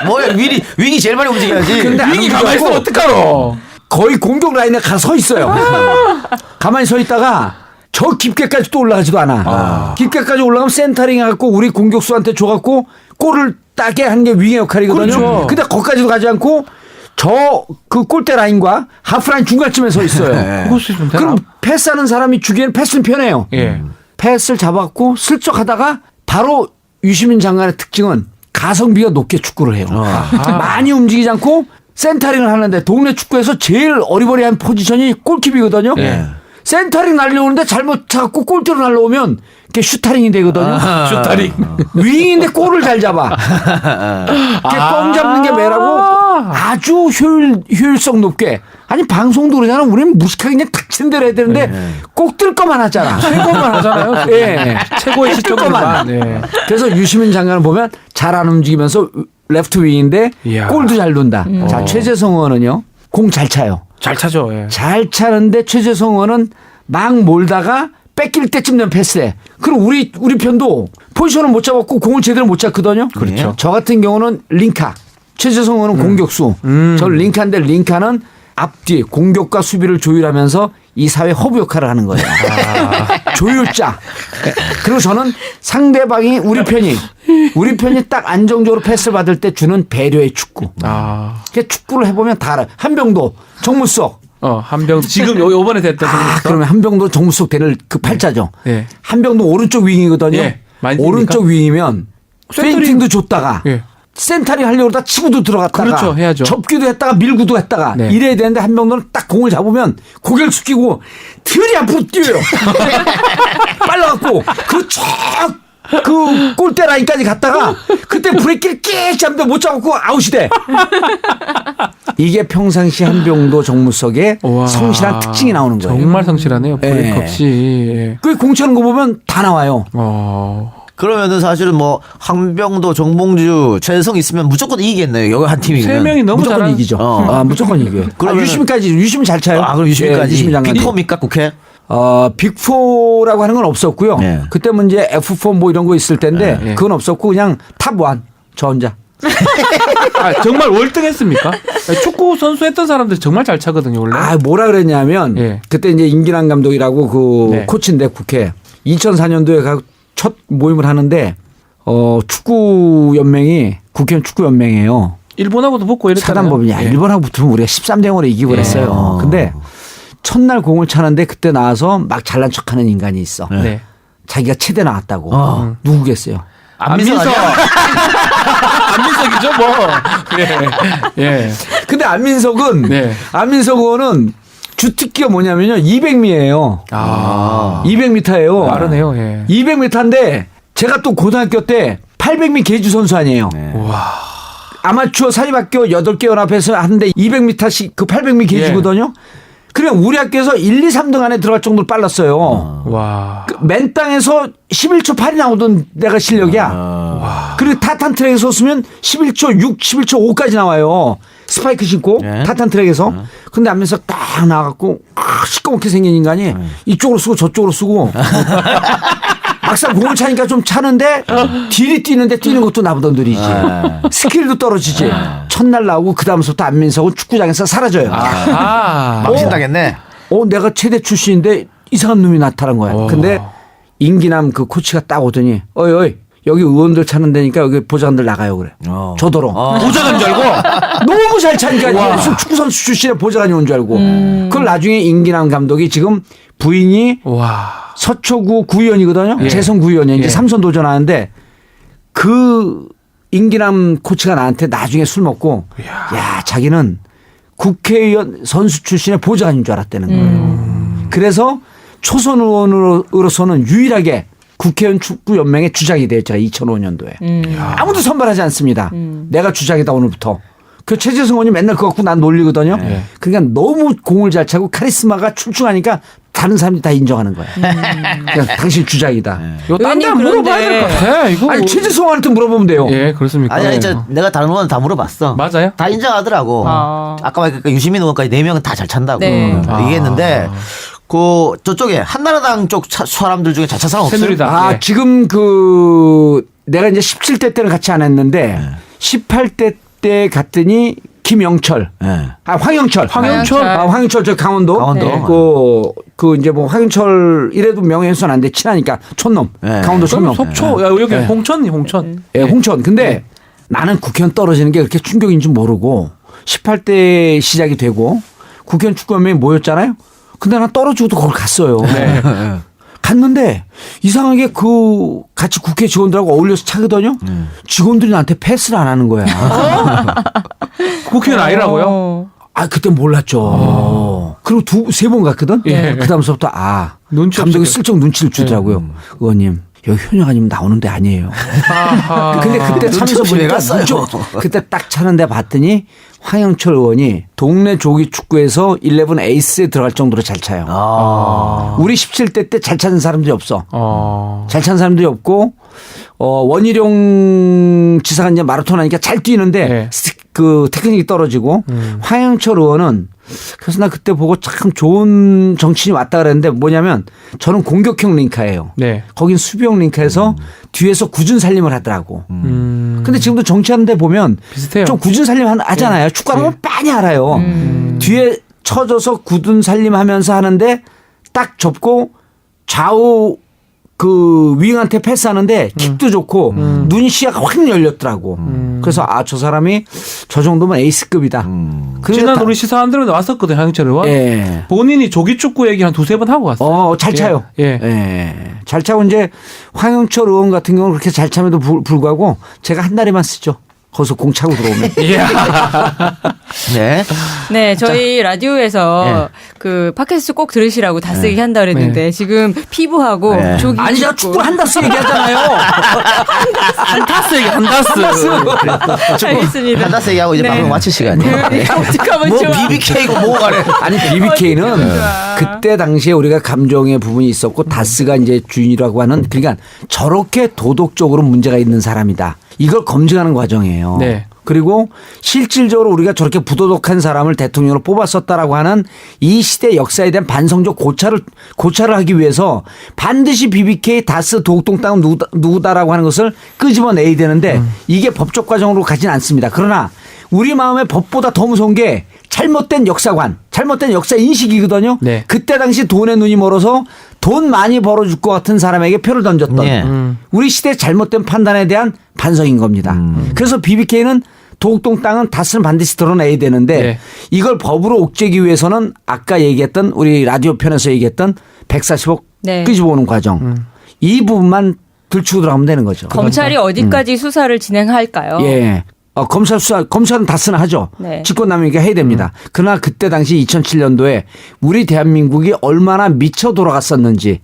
뭐야 윙이 제일 많이 움직여야지. 근데 안 윙이 가만히 있으면 어떡하노. 거의 공격 라인에 가서 서 있어요. 가만히 서 있다가 저 깊게까지 또 올라가지도 않아. 깊게까지 올라가면 센터링 해갖고 우리 공격수한테 줘갖고 골을 따게 하는 게 윙의 역할이거든요. 그렇죠. 근데 거기까지도 가지 않고 저 그 골대 라인과 하프라인 중간쯤에 서 있어요. 그럴 수 있으면 되나? 그럼 패스하는 사람이 주기에는 패스는 편해요. 예. 패스를 잡았고 슬쩍 하다가 바로 유시민 장관의 특징은 가성비가 높게 축구를 해요. 많이 움직이지 않고 센터링을 하는데 동네 축구에서 제일 어리버리한 포지션이 골킵이거든요. 예. 센터링 날려오는데 잘못 잡고 골대로 날려오면 그게 슈타링이 되거든요. 슈타링. 윙인데 골을 잘 잡아. 그게 뻥 잡는 게 매라고 아주 효율성 높게. 아니 방송도 그러잖아. 우리는 무식하게 그냥 탁 치는 대로 해야 되는데 꼭 뜰 거만 하잖아. 최고만 하잖아요. 예. 최고의 뜰 거만. 시점만. 네. 그래서 유시민 장관을 보면 잘 안 움직이면서 레프트 윙인데 이야. 골도 잘 넣는다. 자, 최재성 의원은요. 공 잘 차요. 잘 차죠. 예. 잘 차는데 최재성 의원은 막 몰다가 뺏길 때쯤 되면 패스해. 그럼 우리 편도 포지션을 못 잡았고 공을 제대로 못 잡거든요. 그렇죠. 저 같은 경우는 링카. 최재성 의원은 공격수. 저 링카인데 링카는 앞뒤 공격과 수비를 조율하면서 이 사회 허브 역할을 하는 거예요. 조율자. 그리고 저는 상대방이 우리 편이 딱 안정적으로 패스를 받을 때 주는 배려의 축구. 그러니까 축구를 해보면 다 알아요. 한병도 정무석. 한병 지금 요번에 됐던 그러면 한병도 정무석 대를 그 팔자죠. 예. 한병도 오른쪽 윙이거든요. 예. 많이 오른쪽 윙이면 센터링. 페인팅도 줬다가 예. 센터링 하려고 그러다 치고도 들어갔다가 그렇죠. 해야죠. 접기도 했다가 밀고도 했다가 네. 이래야 되는데 한병도는 딱 공을 잡으면 고개를 숙이고 틀이 앞으로 뛰어요. 빨라갖고 그 골대 라인까지 갔다가 그때 브레이크를 끼익 잡는데 못 잡고 아웃이 돼. 이게 평상시 한병도 정무석의 우와. 성실한 특징이 나오는 거예요. 정말 성실하네요. 브레이크 예. 없이. 그 공 차는 거 보면 다 나와요. 그러면은 사실은 뭐 황병도, 정봉주, 최재성 있으면 무조건 이기겠네요. 여기 한 팀이면. 세 명이 너무 무조건 잘하는. 이기죠. 어. 무조건 이겨요. 그러면은- 유시민까지 유시민 잘 차요. 그럼 유시민까지. 유시민 장관. 빅포입니까 국회? 빅4라고 하는 건 없었고요. 네. 그때 뭐 이제 F4 뭐 이런 거 있을 텐데 네. 그건 없었고 그냥 탑1 저 혼자. 아, 정말 월등했습니까? 축구 선수 했던 사람들 정말 잘 차거든요, 원래. 아, 뭐라 그랬냐면 예. 그때 이제 임기남 감독이라고 그 네. 코치인데 국회 2004년도에 첫 모임을 하는데 축구 연맹이 국회의원 축구 연맹이에요. 일본하고도 붙고 이랬잖아요. 사단법인이 예. 일본하고 붙으면 우리가 13대 0으로 이기고 그랬어요. 근데 첫날 공을 차는데 그때 나와서 막 잘난 척하는 인간이 있어. 네. 자기가 체대 나왔다고. 누구겠어요? 안민석. 안민석이죠, 뭐. 예. 예. 근데 안민석은 네. 안민석 의원은 주특기가 뭐냐면요. 200미예요. 아. 200m예요. 빠르네요, 예. 200m인데 제가 또 고등학교 때 800m 계주 선수 아니에요. 와. 아마추어 사립학교 8개 연합해서 하는데 200m씩 그 800m 계주거든요. 그냥 우리 학교에서 1, 2, 3등 안에 들어갈 정도로 빨랐어요. 와. 맨 땅에서 11초 8이 나오던 내가 실력이야. 그리고 타탄 트랙에서 쏘면 11초 6, 11초 5까지 나와요. 스파이크 신고 타탄 트랙에서. 근데 안면서 딱 나와갖고 시꺼멓게 생긴 인간이 이쪽으로 쓰고 저쪽으로 쓰고 막상 공을 차니까 좀 차는데 딜이 뛰는데 뛰는 것도 나보다 느리지. 스킬도 떨어지지. 첫날 나오고 그다음부터 안민석은 축구장에서 사라져요. 아. 망신당했네. 내가 체대 출신인데 이상한 놈이 나타난 거야. 근데 임기남 그 코치가 딱 오더니 어이 여기 의원들 차는 데니까 여기 보좌관들 나가요 그래. 저더러. 보좌관 줄 알고? 너무 잘 차니까 무슨 축구 선수 출신의 보좌관이 온 줄 알고. 그걸 나중에 임기남 감독이 지금 부인이 와. 서초구 구의원이거든요. 예. 재선 구의원이 이제 예. 삼선 도전하는데 그 임기남 코치가 나한테 나중에 술 먹고 야 자기는 국회의원 선수 출신의 보좌관인 줄 알았다는 거예요. 그래서 초선 의원으로서는 유일하게 국회의원 축구연맹의 주장이 돼요. 제가 2005년도에. 아무도 선발하지 않습니다. 내가 주장이다 오늘부터. 그 최재성 의원이 맨날 그거 갖고 난 놀리거든요. 그러니까 너무 공을 잘 차고 카리스마가 출중하니까 다른 사람들이 다 인정하는 거야. 그냥 당신 주장이다. 이거 딴데 의원님, 물어봐야 그런데- 될 것 같아. 이거. 아니 최재성 의원한테 물어보면 돼요. 예, 그렇습니까? 아니, 내가 다른 의원 다 물어봤어. 맞아요? 다 인정하더라고. 아까 말했니까 유시민 의원까지 4명은 다 잘 찬다고 네. 얘기했는데 그 저쪽에 한나라당 쪽 사람들 중에 잘 찬 사람 없어요? 새누리당. 예. 지금 그 내가 이제 17대 때는 같이 안 했는데 18대 때 갔더니 김영철, 황영철, 황영철. 황영철 저 강원도, 강원도. 그 이제 뭐 황영철 이래도 명예훼손 안 돼 친하니까 촌놈, 강원도 촌놈, 속초. 야, 여기 홍천. 예, 홍천. 근데 나는 국회의원 떨어지는 게 그렇게 충격인 줄 모르고 18대 시작이 되고 국회의원 축구연맹이 모였잖아요. 근데 난 떨어지고도 거기 갔어요. 갔는데 이상하게 그 같이 국회 직원들하고 어울려서 차거든요. 직원들이 나한테 패스를 안 하는 거야. 국회의원 아니라고요? 그때 몰랐죠. 그리고 세 번 갔거든. 예. 그다음부터 눈치 감독이 없이 슬쩍 눈치를 주더라고요. 의원님. 여기 현역 아니면 나오는 데 아니에요. 근데 그때 차면서 없이 왜 보니까 갔어요? 그때 딱 차는데 봤더니 황영철 의원이 동네 조기 축구에서 11 에이스에 들어갈 정도로 잘 차요. 우리 17대 때 잘 차는 사람들이 없어. 잘 차는 사람들이 없고 원희룡 지사가 이제 마라톤 하니까 잘 뛰는데 네. 그 테크닉이 떨어지고 황영철 의원은 그래서 나 그때 보고 참 좋은 정치인이 왔다 그랬는데 뭐냐면 저는 공격형 링카예요. 네. 거긴 수비형 링카에서 뒤에서 굳은 살림을 하더라고. 근데 지금도 정치하는데 보면 비슷해요. 좀 굳은 살림 하잖아요. 축구하는 걸 많이 알아요. 뒤에 쳐져서 굳은 살림 하면서 하는데 딱 접고 좌우 그 윙한테 패스하는데 킥도 좋고 눈 시야가 확 열렸더라고. 그래서 저 사람이 저 정도면 에이스급이다. 지난 우리 시사 한 대로 왔었거든 황영철 의원. 예. 본인이 조기 축구 얘기 한 2-3번 하고 왔어요. 잘 차요. 예. 잘 차고 이제 황영철 의원 같은 경우는 그렇게 잘 차면도 불구하고 제가 한 다리만 쓰죠. 거기서 공 차고 들어오면. 네. 네, 저희 라디오에서 그 팟캐스트 꼭 들으시라고 다 쓰기 한다 그랬는데 지금 피부하고 조기 아니 제가 축구 한다스 얘기하잖아요. 한타스 얘기 한타스. 알겠습니다. 한다스 얘기하고 이제 네. 방송 마칠 시간이에요. 어떡하면 뭐 좋아. BBK고 뭐고 가래. 아니 BBK는 그때 당시에 우리가 감정의 부분이 있었고 다스가 이제 주인이라고 하는 그러니까 저렇게 도덕적으로 문제가 있는 사람이다. 이걸 검증하는 과정이에요. 네. 그리고 실질적으로 우리가 저렇게 부도덕한 사람을 대통령으로 뽑았었다라고 하는 이 시대 역사에 대한 반성적 고찰을 하기 위해서 반드시 BBK, 다스, 도곡동땅은 누구다라고 하는 것을 끄집어내야 되는데 이게 법적 과정으로 가진 않습니다. 그러나 우리 마음에 법보다 더 무서운 게 잘못된 역사관, 잘못된 역사 인식이거든요. 네. 그때 당시 돈에 눈이 멀어서 돈 많이 벌어줄 것 같은 사람에게 표를 던졌던 네. 우리 시대 잘못된 판단에 대한 반성인 겁니다. 그래서 BBK는 도곡동 땅은 다스는 반드시 드러내야 되는데 네. 이걸 법으로 옥죄기 위해서는 아까 얘기했던 우리 라디오 편에서 얘기했던 140억 네. 끄집어오는 과정 이 부분만 들추고 들어가면 되는 거죠. 검찰이 어디까지 수사를 진행할까요? 예. 검찰은 다스는 하죠. 네. 직권남용이니까 해야 됩니다. 그러나 그때 당시 2007년도에 우리 대한민국이 얼마나 미쳐 돌아갔었는지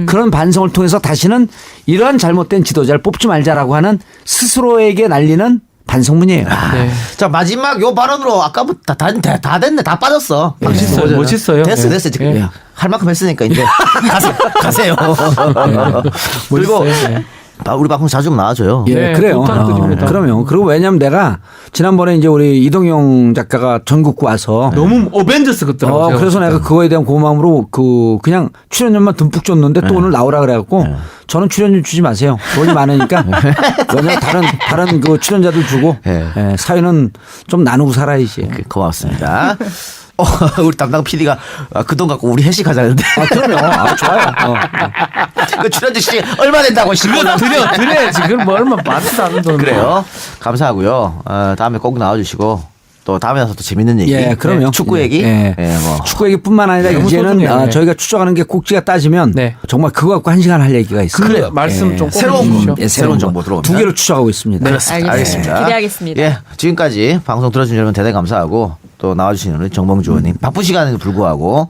그런 반성을 통해서 다시는 이러한 잘못된 지도자를 뽑지 말자라고 하는 스스로에게 날리는 반성문이에요. 네. 자 마지막 요 발언으로 아까 다 됐네. 다 빠졌어. 멋있어요. 멋있어요. 됐어 지금 예. 할 만큼 했으니까 이제 가세요. 그리고 멋있어요. 네. 우리 방송 자주 좀 나와줘요. 예, 네, 그래요. 부탁드립니다. 그러면 그리고 왜냐하면 내가 지난번에 이제 우리 이동영 작가가 전국구 와서 너무 어벤져스 같더라고요. 그래서 내가 그거에 대한 고마움으로 그냥 출연료만 듬뿍 줬는데 또 오늘 나오라 그래갖고 저는 출연료 주지 마세요. 돈이 많으니까. 왜냐면 다른 그 출연자들 주고 예. 사회는 좀 나누고 살아야지. 고맙습니다. 우리 담당 PD가 그 돈 갖고 우리 회식하자는데. 그럼요. 좋아요. 그 출연료 씨 얼마 된다고 그거 드려야지. 그걸 뭐 얼마 받지도 않은 돈. 그래요. 감사하고요. 다음에 꼭 나와주시고 또 다음에 나서 또 재밌는 얘기. 예, 그럼요. 축구 예, 얘기. 예. 뭐. 축구 얘기뿐만 아니라 너무 이제는 소중해요. 저희가 추적하는 게 꼭지가 따지면 네. 정말 그거 갖고 1시간 할 얘기가 있어요. 그 말씀 좀 새로운 꼭 거. 새로운 정보 들어오면. 두 개를 추적하고 있습니다. 그렇습니다. 알겠습니다. 기대하겠습니다. 예, 지금까지 방송 들어주신 여러분 대단히 감사하고 또 나와주신 우리 정봉주 의원님 바쁜 시간에도 불구하고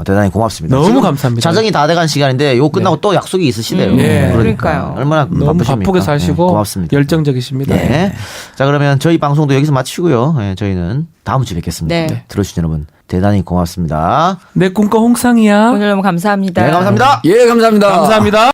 대단히 고맙습니다. 너무 지금 감사합니다. 자정이 다 돼간 시간인데 요 끝나고 또 약속이 있으시대요. 네. 그러니까요. 얼마나 너무 바쁘십니까? 바쁘게 사시고 네, 고맙습니다. 열정적이십니다. 네. 자 그러면 저희 방송도 여기서 마치고요. 예, 저희는 다음 주에 뵙겠습니다. 네. 들어주신 여러분 대단히 고맙습니다. 내 꿈꿔 홍상이야. 오늘 너무 감사합니다. 네, 감사합니다. 예, 감사합니다. 감사합니다.